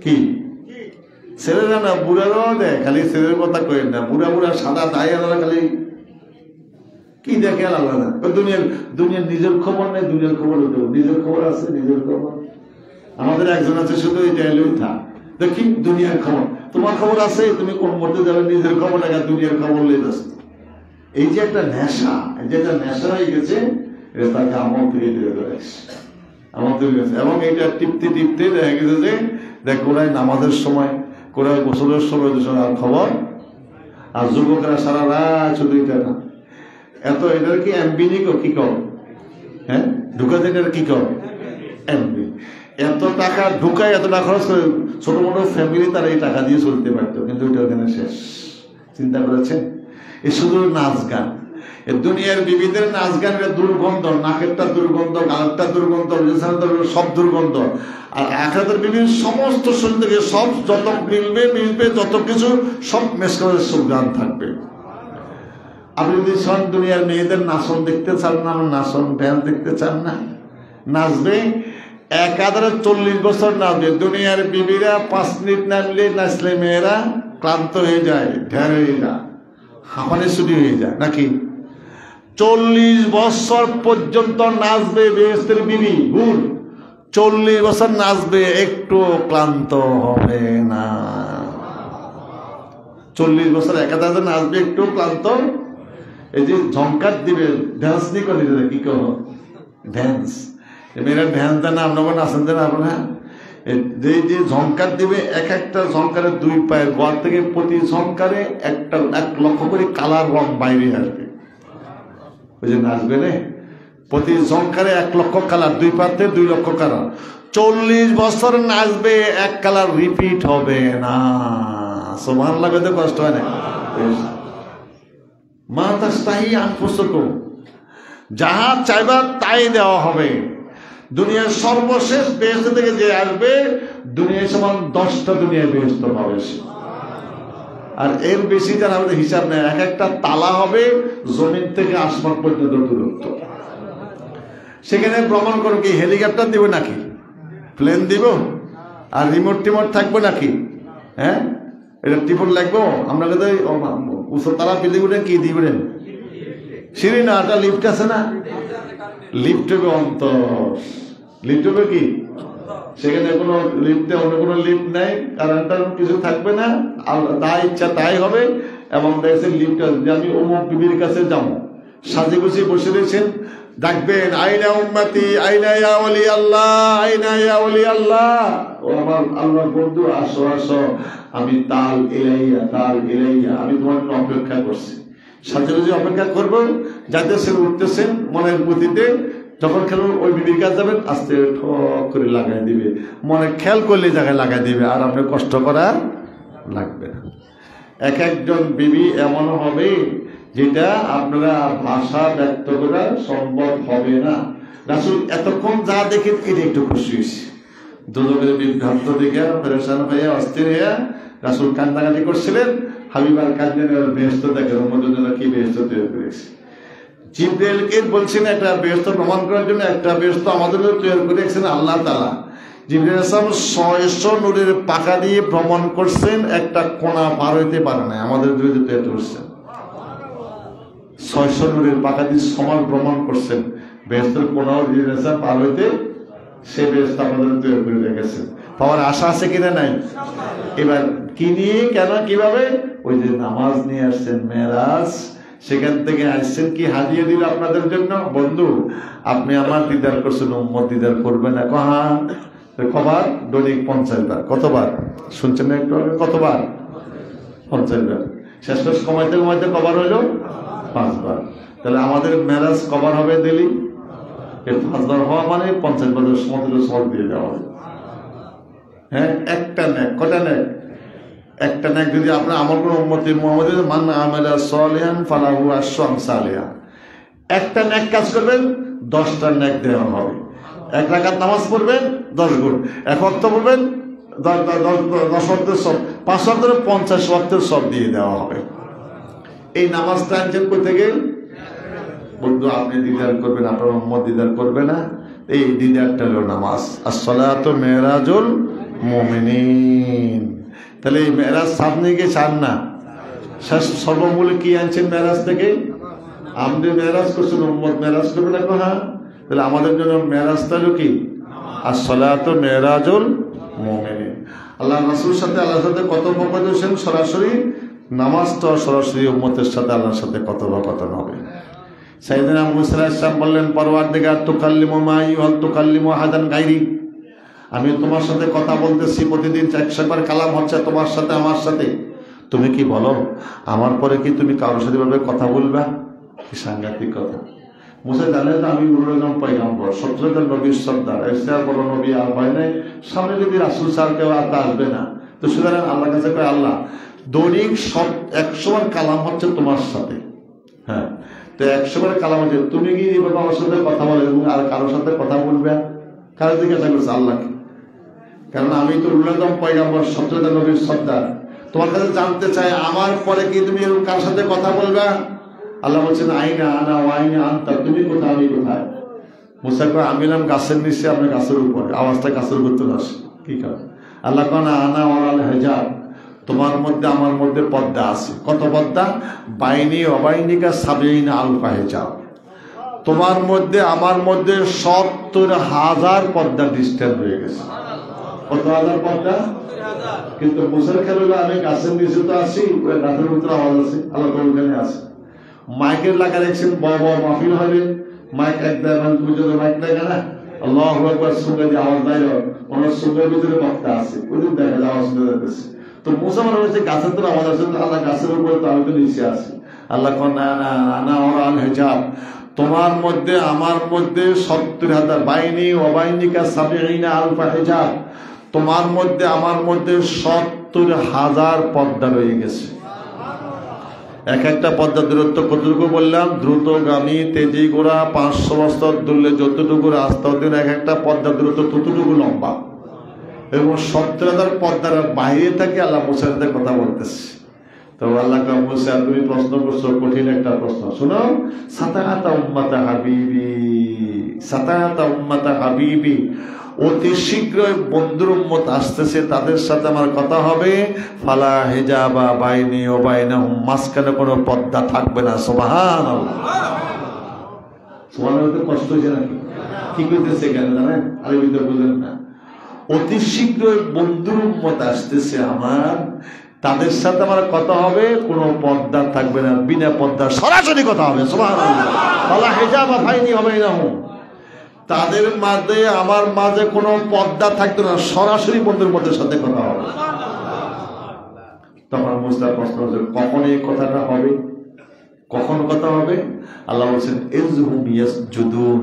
কি ছেলেরা না, বুড়ারাও দেয়। খালি ছেলের কথা কইেন না, বুড়া বুড়া সাদা দায় আলাদা, খালি কি দেখে আলাদা। দুনিয়ার নিজের খবর নেই, দুনিয়ার খবর নিজের খবর আছে, নিজের খবর। আমাদের একজন আছে শুধু এই ডায়লগ থাক, দেখি দুনিয়ার খবর, তোমার খবর আছে, তুমি কোন মধ্যে যাবে, নিজের খবর টাকা দুনিয়ার খবর লেগে যাচ্ছে। এই যে একটা নেশা, এই যে একটা নেশা হয়ে গেছে, এটা তাকে আমল থেকে দূরে করেছে, আমল থেকে গেছে। এবং এটা টিপতে টিপতে দেখা গেছে যে দেখ কোরাই নামাজের সময়, কোরাই গোসলের সময় আর খবর, আর যুবকরা সারা রাত শুধু এটা না। এত এটার কি এমবি নিকো কি কর, হ্যাঁ ঢুকাতে এটার কি কর এমবি। এত টাকা ঢুকায়, এত টাকা খরচ করে, ছোট মোটো ফ্যামিলি তারা এই টাকা দিয়ে চলতে পারতো, কিন্তু ওইটা ওখানে শেষ। চিন্তা করেছেন? এ শুধু নাচ গান, দুনিয়ার বিবিদের নাচ গান, দুর্গন্ধ, নাকেরটা দুর্গন্ধ, গালেরটা দুর্গন্ধ, সব দুর্গন্ধ। আর আখিরাতের বিবির সমস্ত শরীর থেকে সব যত মিলবে যত কিছু সব মেশ করে সব গান থাকবে। আপনি যদি সব দুনিয়ার মেয়েদের নাচন দেখতে চান না, নাচন ড্যান্স দেখতে চান না, নাচবে একাধারে 40 বছর নাচবে। দুনিয়ার বিবিরা 5 মিনিট নাচলে মেয়েরা ক্লান্ত হয়ে যায়, ঢের হয়ে যায়, হাঁপানি ছুটি হয়ে যায় নাকি। 40 বছর পর্যন্ত নাচবে বেহেশতের বিবি, ভুল, 40 বছর নাচবে, একটু ক্লান্ত হবে না। 40 বছর একাধারে নাচবে, একটু ক্লান্ত। এই যে ঝঙ্কার দিবে, ড্যান্স নিয়ে করে দিতে, কি কর ড্যান্স, মেয়েরা ড্যান্স দেন না, আপনার নাচেন দেন আপনার। যে ঝঙ্কার দিবে, এক একটা ঝঙ্কারে 2 পায়ের গোয়ার থেকে প্রতি ঝঙ্কারে 1 লক্ষ করে কালার রং বাইরে আসবে। ওই যে নাচবে রে, প্রতি ঝঙ্কারে 1 লক্ষ কালার, 2 পাতে 2 লক্ষ কালার। 40 বছর নাচবে, 1 কালার রিপিট হবে না। সুবহানাল্লাহ, কত কষ্ট হয় না। মা তাস্তাহি আনফুসুকুম, যাহা চাইবা তাই দেওয়া হবে। দুনিয়ার সর্বশেষ বেহেশত থেকে যে আসবে, দুনিয়ার সমান 10টা দুনিয়ায় বেহেশত পাবে সে। আর এর বেশি যারা আমাদের হিসাব নেয়, এক একটা তালা হবে জমিন থেকে আসমান পর্যন্ত দূরত্ব। সেখানে ভ্রমণ করো কি, হেলিকপ্টার দিব নাকি, প্লেন দিব, আর রিমোট টিমোট থাকবে নাকি? হ্যাঁ, এটা টিপট লাগবো। আমরা কিন্তু উচ্চতলা বিল্ডিং উঠে কি দিবেন, সিঁড়ি না, একটা লিফট আছে না, লিফট হবে অন্তর, লিফট হবে কি, সেখানে কোনো লিফটে অন্য কোনো লিফট নেই, কারেন্টার কিছু থাকবে না, যা ইচ্ছা তাই হবে। এবং দেখছেন লিফট, যে আমি অমুক বিবির কাছে যাবো, সাজে গুছি বসে রয়েছেন, ডাকবেন আইনা উম্মতি, আইনা ইয়া ওলি আল্লাহ, আইনা ইয়া ওলি আল্লাহ, ও আমার আল্লাহর বন্ধু, আসো আসো, আমি তাল ইলাইয়া, তাল ইলাইয়া, আমি তোমার অপেক্ষা করছি। সাজে গুছি অপেক্ষা করবো, যাইতেছেন উঠতেছেন মনের গতিতে। যখন খেলুন ওই বিবির কাছে যাবেন, আস্তে ঠক করে লাগাই দিবে, মনে খেয়াল করলে জায়গায় লাগাই দিবে, আর আপনার কষ্ট করা লাগবে না। এক একজন বিবি এমন হবে যেটা আপনারা ভাষা ব্যক্ত করা সম্ভব হবে না। রাসূল এতক্ষণ যা দেখে এটা একটু খুশি হয়েছে, দুজনের বিভ্রান্ত দেখে পেরেশান হয়ে অস্থির হয়ে রাসূল কান্নাকাটি করছিলেন। হাবিবার কান্নার বেহেশত দেখেন, মধ্যে কি বেহেশত তৈরি করেছে। জিবরাইলকে বলছেন একটা বেহেশত প্রমাণ করার জন্য, একটা বেহেশত আমাদের তৈরি করে রেখেছেন আল্লাহ তাআলা। জিবরাইল আসলাম 600 নূরের পাকা দিয়ে ভ্রমণ করছেন, একটা কোণা পার হইতে পারে না, আমাদের বিরুদ্ধে তৈরি করছেন। 600 নূরের পাকা দিয়ে সমান ভ্রমণ করছেন, বেহেশতের কোণাও জিবরাইল আসলাম পার হইতে, সে বেহেশত আমাদের তৈরি করে রেখেছেন। পাওয়ার আশা আছে কিনা নাই? এবার কি নিয়ে, কেন, কিভাবে? ওই যে নামাজ নিয়ে আসছেন, মেরাজ, সেখান থেকে আসছেন, কি হাদিয়া দিল আপনাদের জন্য? বন্ধু, আপনি আমার দিদার করছেন, উম্মত দিদার করবেন না। কবার? দৈনিক 50 বার। কতবার শুনছেন না একটু? কতবার? 50 বার। শেষ কমাইতে কমাইতে কবার হইল? 5 বার। তাহলে আমাদের মেরাজ কবার হবে? ডেলি 5 বার হওয়া মানে 50 বারের সমুদ্র সব দিয়ে দেওয়া হবে। হ্যাঁ, একটা নেক, কটা নেক? একটা নেক যদি আপনার আমার কোনো উম্মতি মুহাম্মদের মান আমালা সালিহান ফালাহু আশরু আমসালিহা, একটা নেক কাজ করবেন 10টা নেক দেওয়া হবে। 1 রাকাত নামাজ পড়বেন 10 গুণ, 1 ওয়াক্ত পড়বেন 10 ওয়াক্তের সব, 5 ওয়াক্তের 50 ওয়াক্তের সব দিয়ে দেওয়া হবে। এই নামাজটা আনছেন কই থেকে? বন্ধু, আপনি দিদার করবেন, আপনার উম্মত দিদার করবে না। এই দিদারটা হলো নামাজ। আসসালাতু মেরাজুল মুমিনিন। তাহলে এই মেরাজ সামনে গিয়ে চান না, সর্বমূলে কি আনছেন মেরাজ থেকে? আপনি মেরাজ করছেন, উম্মত মেরাজ করবে না। হ্যাঁ, তাহলে আমাদের জন্য মেরাজটা হলো কি? আসসালাতু মেরাজুল মুমিনিন। আল্লাহ রাসূলের সাথে আল্লাহর সাথে কথোপকথন সরাসরি, নামাজটা সরাসরি উম্মতের সাথে আল্লাহর সাথে কথোপকথন হবে। সাইয়েদনা মুসা আলাইহিস সালাম বললেন, পরওয়ারদিগার তুকাল্লিমু মাই ওয়া তুকাল্লিমু আহাদান গায়রি, আমি তোমার সাথে কথা বলতেছি, প্রতিদিন 100 বার কালাম হচ্ছে তোমার সাথে আমার সাথে, তুমি কি বলো আমার পরে কি তুমি কারোর সাথে ভাবে কথা বলবা? কি সাংঘাতিক কথা। মুসা জানেন আমি নুরুল পয়গম্বর, 17 নবীর সর্দার, এসে আর বড় নবী আর হয় নাই, সামনে যদি রাসূল স্যার কেউ আসবে না। তো সুতরাং আল্লাহর কাছে কয়, আল্লাহ দৈনিক 100 বার কালাম হচ্ছে তোমার সাথে। হ্যাঁ, তো 100 বার কালাম হচ্ছে, তুমি কি এভাবে আমার সাথে কথা বলে এবং আর কারোর সাথে কথা বলবে? কারো জিজ্ঞাসা করছে আল্লাহকে, কারণ আমি তো উল্লাদম পয়গম্বর, 17 নবীর সর্দার, তোমার কাছে জানতে চাই আমার পরে কি তুমি কার সাথে কথা বলবে? আল্লাহ বলছেন, আইনা আনা ওয়াইনা আনতা, তুমি কোথায় আমি কোথায়? মুসা কয়, আমি নাম গাছের নিচে, আপনি গাছের উপরে, আওয়াজটা গাছের উপর চলে আসে। কি কারণ? আল্লাহ কয়, না আনা ওয়াল হিজাব, তোমার মধ্যে আমার মধ্যে পর্দা আছে। কত পর্দা? বাইনি অবাইনিকা সাবিনা আলফা হিজাব, তোমার মধ্যে আমার মধ্যে 70,000 পর্দা ডিস্টেন্স হয়ে গেছে। কত হাজার পর্দা? কিন্তু মুসার খেয়াল হলো আমি গাছের নিচে তো আছি, ওই গাছের ভিতরে আওয়াজ আছে, আল্লাহ ওখানে আছে। মাইকের লাগা দেখছেন, বড় বড় মাহফিল হবে, মাইক একদম তুমি যদি মাইক লাগে না, আল্লাহু আকবার সঙ্গে যে আওয়াজ দেয়, ওনার সঙ্গের ভিতরে বক্তা আছে, ওই দিন দেখা যায় আওয়াজ শুনে যাচ্ছে। তো মুসা মনে হচ্ছে গাছের তো আওয়াজ আছে, আল্লাহ গাছের উপরে, তো আমি তো নিচে আছি। আল্লাহ কন, না না না ওরাল হিজাব, তোমার মধ্যে আমার মধ্যে 70,000, বাইনি অবাইনিকা সাবিনা আলফা হিজাব, তোমার মধ্যে আমার মধ্যে 70,000 পর্দা রয়ে গেছে। এক একটা পর্দা দূরত্ব কতটুকু বললাম? দ্রুতগামী তেজি ঘোড়া 500 বছর দূরলে যতটুকু রাস্তা দিন, এক একটা পর্দা দূরত্ব ততটুকু লম্বা, এবং 70,000 পর্দার বাইরে থাকে আল্লাহ মুসার সাথে কথা বলতেছে। তো আল্লাহ মুসা, তুমি প্রশ্ন করছো কঠিন একটা প্রশ্ন, শোনো। সাতাহাতা উম্মাতা হাবিবি, সাতাহাতা উম্মাতা হাবিবি, অতি শীঘ্রই বন্ধুর উম্মত আসতেছে, তাদের সাথে আমার কথা হবে। ফালা হিজাবা বাইনি ও বাইনাহুম, মাঝখানে কোনো পর্দা থাকবে না। সুবহানাল্লাহ। সুবহানাল্লাহ। কষ্ট হয়েছে নাকি? কি করতেছে কেন জানেন? আরবিতে বুঝেন না। অতি শীঘ্রই বন্ধুর উম্মত আসতেছে আমার, তাদের সাথে আমার কথা হবে, কোনো পর্দা থাকবে না, বিনা পর্দা সরাসরি কথা হবে। সুবহানাল্লাহ। ফালা হিজাবা বাইনি ও বাইনাহুম, তাদের মাঝে আমার মাঝে কোনো পর্দা থাকতো না, সরাসরি বন্ধুর মধ্যে সাথে কথা হবে। তখন মুসা প্রশ্ন হচ্ছে, কখন এই কথাটা হবে? কখন কথা হবে? আল্লাহ বলছেন, ইযহুম ইয়াসজুদুন,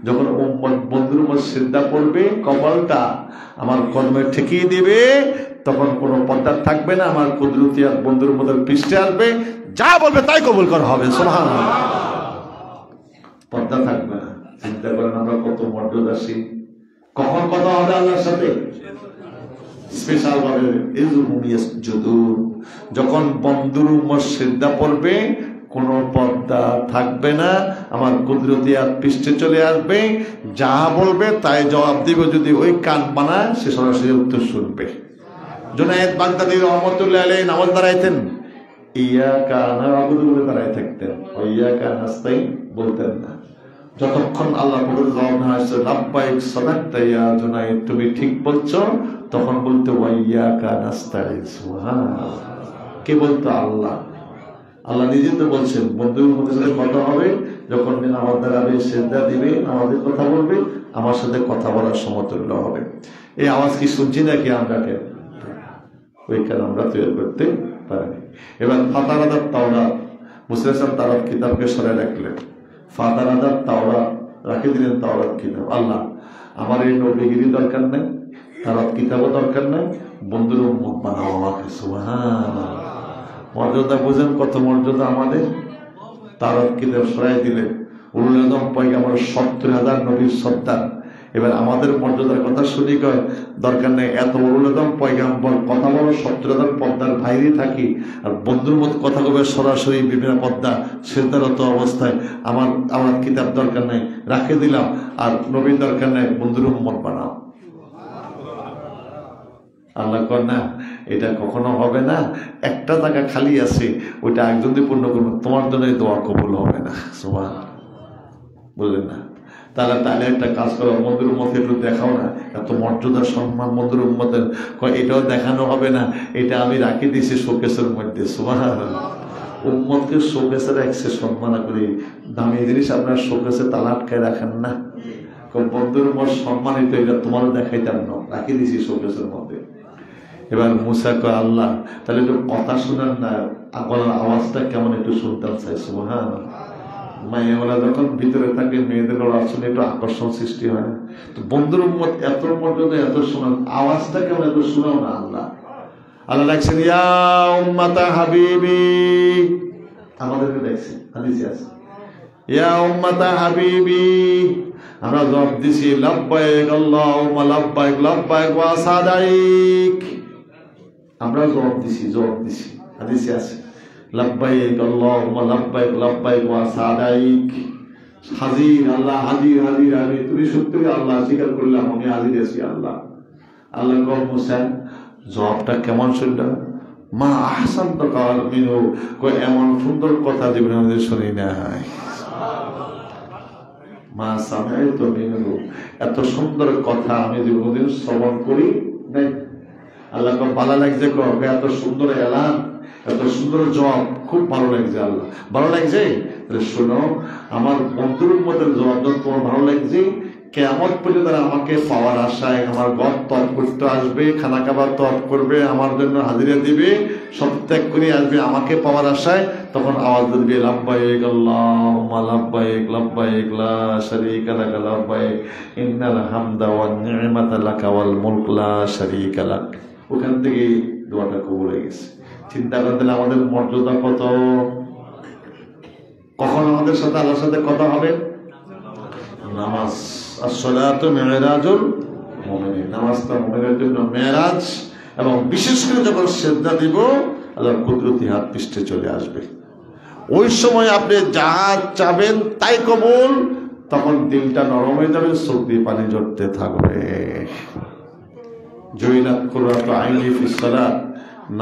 যখন উম্মত বন্ধুর মধ্যে সিজদা করবে, কপালটা আমার কদমে ঠেকিয়ে দিবে, তখন কোনো পর্দা থাকবে না, আমার কুদরতি আর বন্ধুর মধ্যে পৃষ্ঠে আসবে, যা বলবে তাই কবুল করা হবে। সুবহানাল্লাহ। পর্দা থাকবে না। চিন্তা করেন আমরা কত মর্যাদাশীল। কখন কথা হবে আল্লাহর সাথে? স্পেশাল ভাবে, যখন বন্ধুর উম্মত সিজদা পড়বে, কোনো পর্দা থাকবে না, আমার কুদরতি আর পৃষ্ঠে চলে আসবে, যা বলবে তাই জবাব দিবে। যদি ওই কান বানায়, সে সরাসরি উত্তর শুনবে। জুনায়েদ বাগদাদী রহমাতুল্লাহ আলাইহি নামাজ দাঁড়াইতেন, ইয়াকা না'বুদু বলে দাঁড়ায় থাকতেন, ইয়াকা নাস্তাইন বলতেন না, যতক্ষণ আল্লাহ জবাব না আসছে লাব্বাইক সাদাকতা ইয়া জুনায়েদ, তুমি ঠিক বলছো, তখন বলতে ওয়াইয়াকা নাস্তাইন। সুবহানাল্লাহ। কে বলতো? আল্লাহ। আল্লাহ নিজে তো বলছেন বন্ধুর মধ্যে সাথে কথা হবে, যখন নামাজ দাঁড়াবে, সিজদা দিবে, আমাদের কথা বলবে, আমার সাথে কথা বলার সমতুল্য হবে। এই আওয়াজ কি শুনছি নাকি আমরা? কেন ওই কাজ আমরা তৈরি করতে পারিনি। এবার ফাতারাদাত তাওরাত, মুসা আলাইহিস তাওরাত কিতাবকে সরাই রাখলেন, ফাতারাদাত তাওরাত রাখে দিলেন, তাওরাত কিতাব। আল্লাহ আমার এই নবীগিরি দরকার নেই, তাওরাত কিতাবও দরকার নেই, বন্ধুর উম্মত বানাও আমাকে। সুবহানাল্লাহ। মর্যাদা বুঝেন কত মর্যাদা আমাদের। তাওরাত কিতাব সরাই দিলেন, উলুল আযম পয়গম্বর 70,000 নবীর সর্দার, এবার আমাদের মর্যাদার কথা শুনি কয় দরকার নেই, এত বড় একদম পয়গাম্বর কথা বলো সত্যতার পর্দার বাইরে থাকি, আর বন্ধুর মতো কথা কবে সরাসরি বিভিন্ন পর্দা সেদারত অবস্থায় আমার কিতাব দরকার নেই রাখে দিলাম, আর নবীর দরকার নেই, বন্ধুর উম্মত বানাও। আল্লাহ কর না, এটা কখনো হবে না। একটা জায়গা খালি আছে, ওইটা একজন দিয়ে পূর্ণ করবো, তোমার জন্য দোয়া কবুল হবে না। সুবহান বললেন না? তাহলে একটা কাজ করো, বন্ধুর উম্মতকে একটু দেখাও না, এত মর্যাদা সম্মান বন্ধুর উম্মতের, এটাও দেখানো হবে না, এটা আমি রাখি দিয়েছি শোকেসের মধ্যে। সুবহানাল্লাহ। উম্মতকে শোকেসে রাখছে সম্মান করি, দামি জিনিস আপনার শোকেসে তালা আটকায় রাখেন না। বন্ধুর উম্মত সম্মানিত, এটা তোমারও দেখাইতাম না, রাখি দিয়েছি শোকেসের মধ্যে। এবার মুসা কয় আল্লাহ তাহলে একটু কথা শুনেন না, গলার আওয়াজটা কেমন একটু শুনতাম চাই। সুবহানাল্লাহ। মায়েরা যখন ভিতরে থাকে মেয়েদের আসলে একটু আকর্ষণ সৃষ্টি হয় না? তো বন্ধুর উম্মত এত মর্যাদা, এত শোনান, আওয়াজটা কেমন একটু শোনাও না। আল্লাহ আল্লাহ ডাকছেন ইয়া উম্মাতা হাবিবি, আমাদেরকে ডাকছেন, হাদিসে আছে ইয়া উম্মাতা হাবিবি। আমরা জবাব দিছি লাব্বাইক আল্লাহুম্মা লাব্বাইক লাব্বাইক ওয়া সাদাইক। আমরা জবাব দিছি হাদিসে আছে লাব্বাইক আল্লাহুম্মা লাব্বাইক লাব্বাইক ওয়া সাদাইক। হাজির আল্লাহ, হাজির হাজির আমি, তুমি সত্যি আল্লাহ, স্বীকার করলাম আমি হাজির আছি আল্লাহ। আল্লাহ কল মুসা জবাবটা কেমন শুনল? মা আহসানতা কাল মিনহু, কই এমন সুন্দর কথা জীবনে আমাদের শুনি নাই। মা সামিআতু মিনহু, এত সুন্দর কথা আমি জীবনে শ্রবণ করি নাই। আল্লাহ ভালো লাগছে, এত সুন্দর এলান, এত সুন্দর জবাব, খুব ভালো লাগছে। আল্লাহ ভালো লাগছে, শোনো আমার বন্ধুর মধ্যে জবাব তোমার ভালো লাগছে, কিয়ামত পর্যন্ত আমাকে পাওয়ার আশায় আমার ঘর তপ করতে আসবে, খানা খাবার তপ করবে, আমার জন্য হাজিরা দিবে, সব ত্যাগ করে আসবে আমাকে পাওয়ার আশায়, তখন আওয়াজ দিবে লাব্বাইক আল্লাহুম্মা লাব্বাইক লাব্বাইক লা শারীকা লাক লাব্বাইক ইন্নাল হামদা ওয়ান নি'মাতা লাকা ওয়াল মুলক লা শারীকা লাক। ওখান থেকে দোয়াটা কবুল হয়ে গেছে। চিন্তা করতে আমাদের মর্যাদা কত। কখন আমাদের সাথে আল্লাহর সাথে কথা হবে? নামাজ। আসসালাতু মিরাজুল মুমিনিন, নামাজটা মুমিনের জন্য মেরাজ। এবং বিশেষ করে যখন সিজদা দিব আল্লাহর কুদরতি হাত পৃষ্ঠে চলে আসবে, ওই সময় আপনি যাহা চাবেন তাই কবুল। তখন দিলটা নরম হয়ে যাবে, চোখ দিয়ে পানি ঝরতে থাকবে। জয়নাত কুররাতু আইনি ফিস সালাত,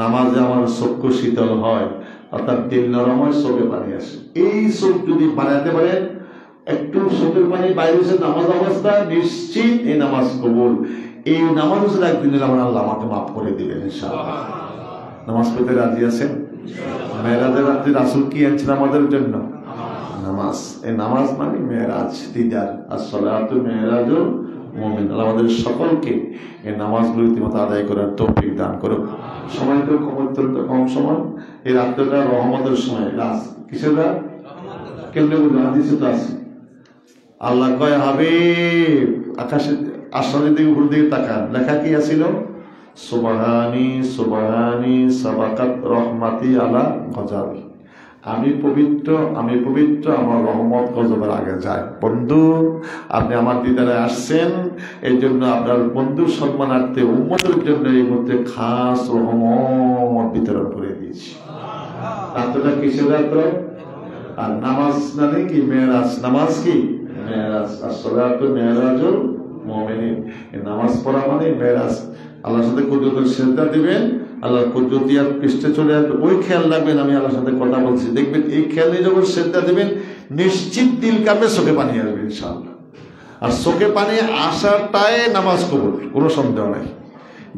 নামাজে আমার চক্ষু শীতল হয়, অর্থাৎ দিল নরম হয়, চোখে পানি আসে। এই চোখ যদি বানাতে পারেন, একটু চোখের পানি বাইরে হচ্ছে নামাজ অবস্থা, নিশ্চিত এই নামাজ কবুল। এই নামাজ হচ্ছে একদিনের আমার আল্লাহ আমাকে মাফ করে দিবেন ইনশাআল্লাহ। নামাজ পড়তে রাজি আছেন? মেরাজের রাত্রি রাসূল কি আনছেন আমাদের জন্য? নামাজ। এই নামাজ মানে মেরাজ, দিদার। আসসালাতু মিরাজুল মুমিন। আমাদের সকলকে এই নামাজগুলো রীতিমতো আদায় করার তৌফিক দান করুক। সময় তো অত্যন্ত কম সময়, এই রাত্রটা রহমতের সময়। কিসের রাত? কেমনে বুঝলাম? হাদিসে তো আছে। আল্লাহ কয় হাবিব আকাশের আসমানের দিকে উপর দিকে তাকান, লেখা কি আছিল? সুবহানি সুবহানি সাবাকাত রহমাতি আলা গজাবি। আমি পবিত্র, আমি পবিত্র, আমার রহমত গজবের আগে যায়। বন্ধু আপনি আমার দিদারে আসছেন, এই জন্য আপনার বন্ধুর সম্মানার্থে উম্মতের জন্য এই মুহূর্তে খাস রহমত বিতরণ করে দিয়েছি। রাত্রটা কিসের রাত্র? আর নামাজ মানে কি? মেরাজ। নামাজ কি? মেরাজ। আসসালাতু মিরাজুল মুমিনিন। এই নামাজ পড়া মানে মেরাজ। আল্লাহর সাথে কুদরতের সিজদা দিবেন, আল্লাহর কুদরতি আর পৃষ্ঠে চলে আসবে। ওই খেয়াল রাখবেন আমি আল্লাহর সাথে কথা বলছি, দেখবেন এই খেয়াল নিয়ে যখন সিজদা দিবেন নিশ্চিত দিল কাঁপবে, চোখে পানি আসবে ইনশাআল্লাহ। আর চোখে পানি আসাটাই নামাজ কবুল, কোনো সন্দেহ নাই।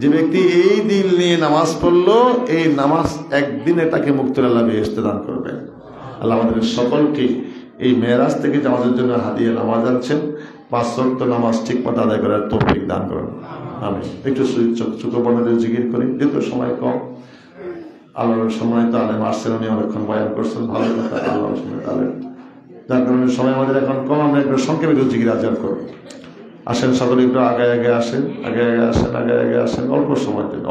যে ব্যক্তি এই দিল নিয়ে নামাজ পড়লো, এই নামাজ একদিনে তাকে মুক্তির আল্লাহ বেহেশতে দান করবেন। আল্লাহ আমাদের সকলকে এই মেরাজ থেকে যে আমাদের জন্য হাদিয়া নামাজ আনছেন, 5 ওয়াক্ত নামাজ ঠিক মতো আদায় করার তৌফিক দান করুন। আমি একটু ছোট বর্ণদের জিকির করি, যেহেতু সময় কম। আল্লাহর সময় তো আলেম আসছেন, উনি অনেকক্ষণ বয়ান করছেন, ভালো কথা। আল্লাহর সময় আলেম, যার কারণে সময় আমাদের এখন কম, আমরা একটু সংক্ষেপে একটু জিকির আচার করি। আসেন সকলে একটু আগে আগে আসেন, আগে আগে আসেন, আগে আগে আসেন, অল্প সময় দিন।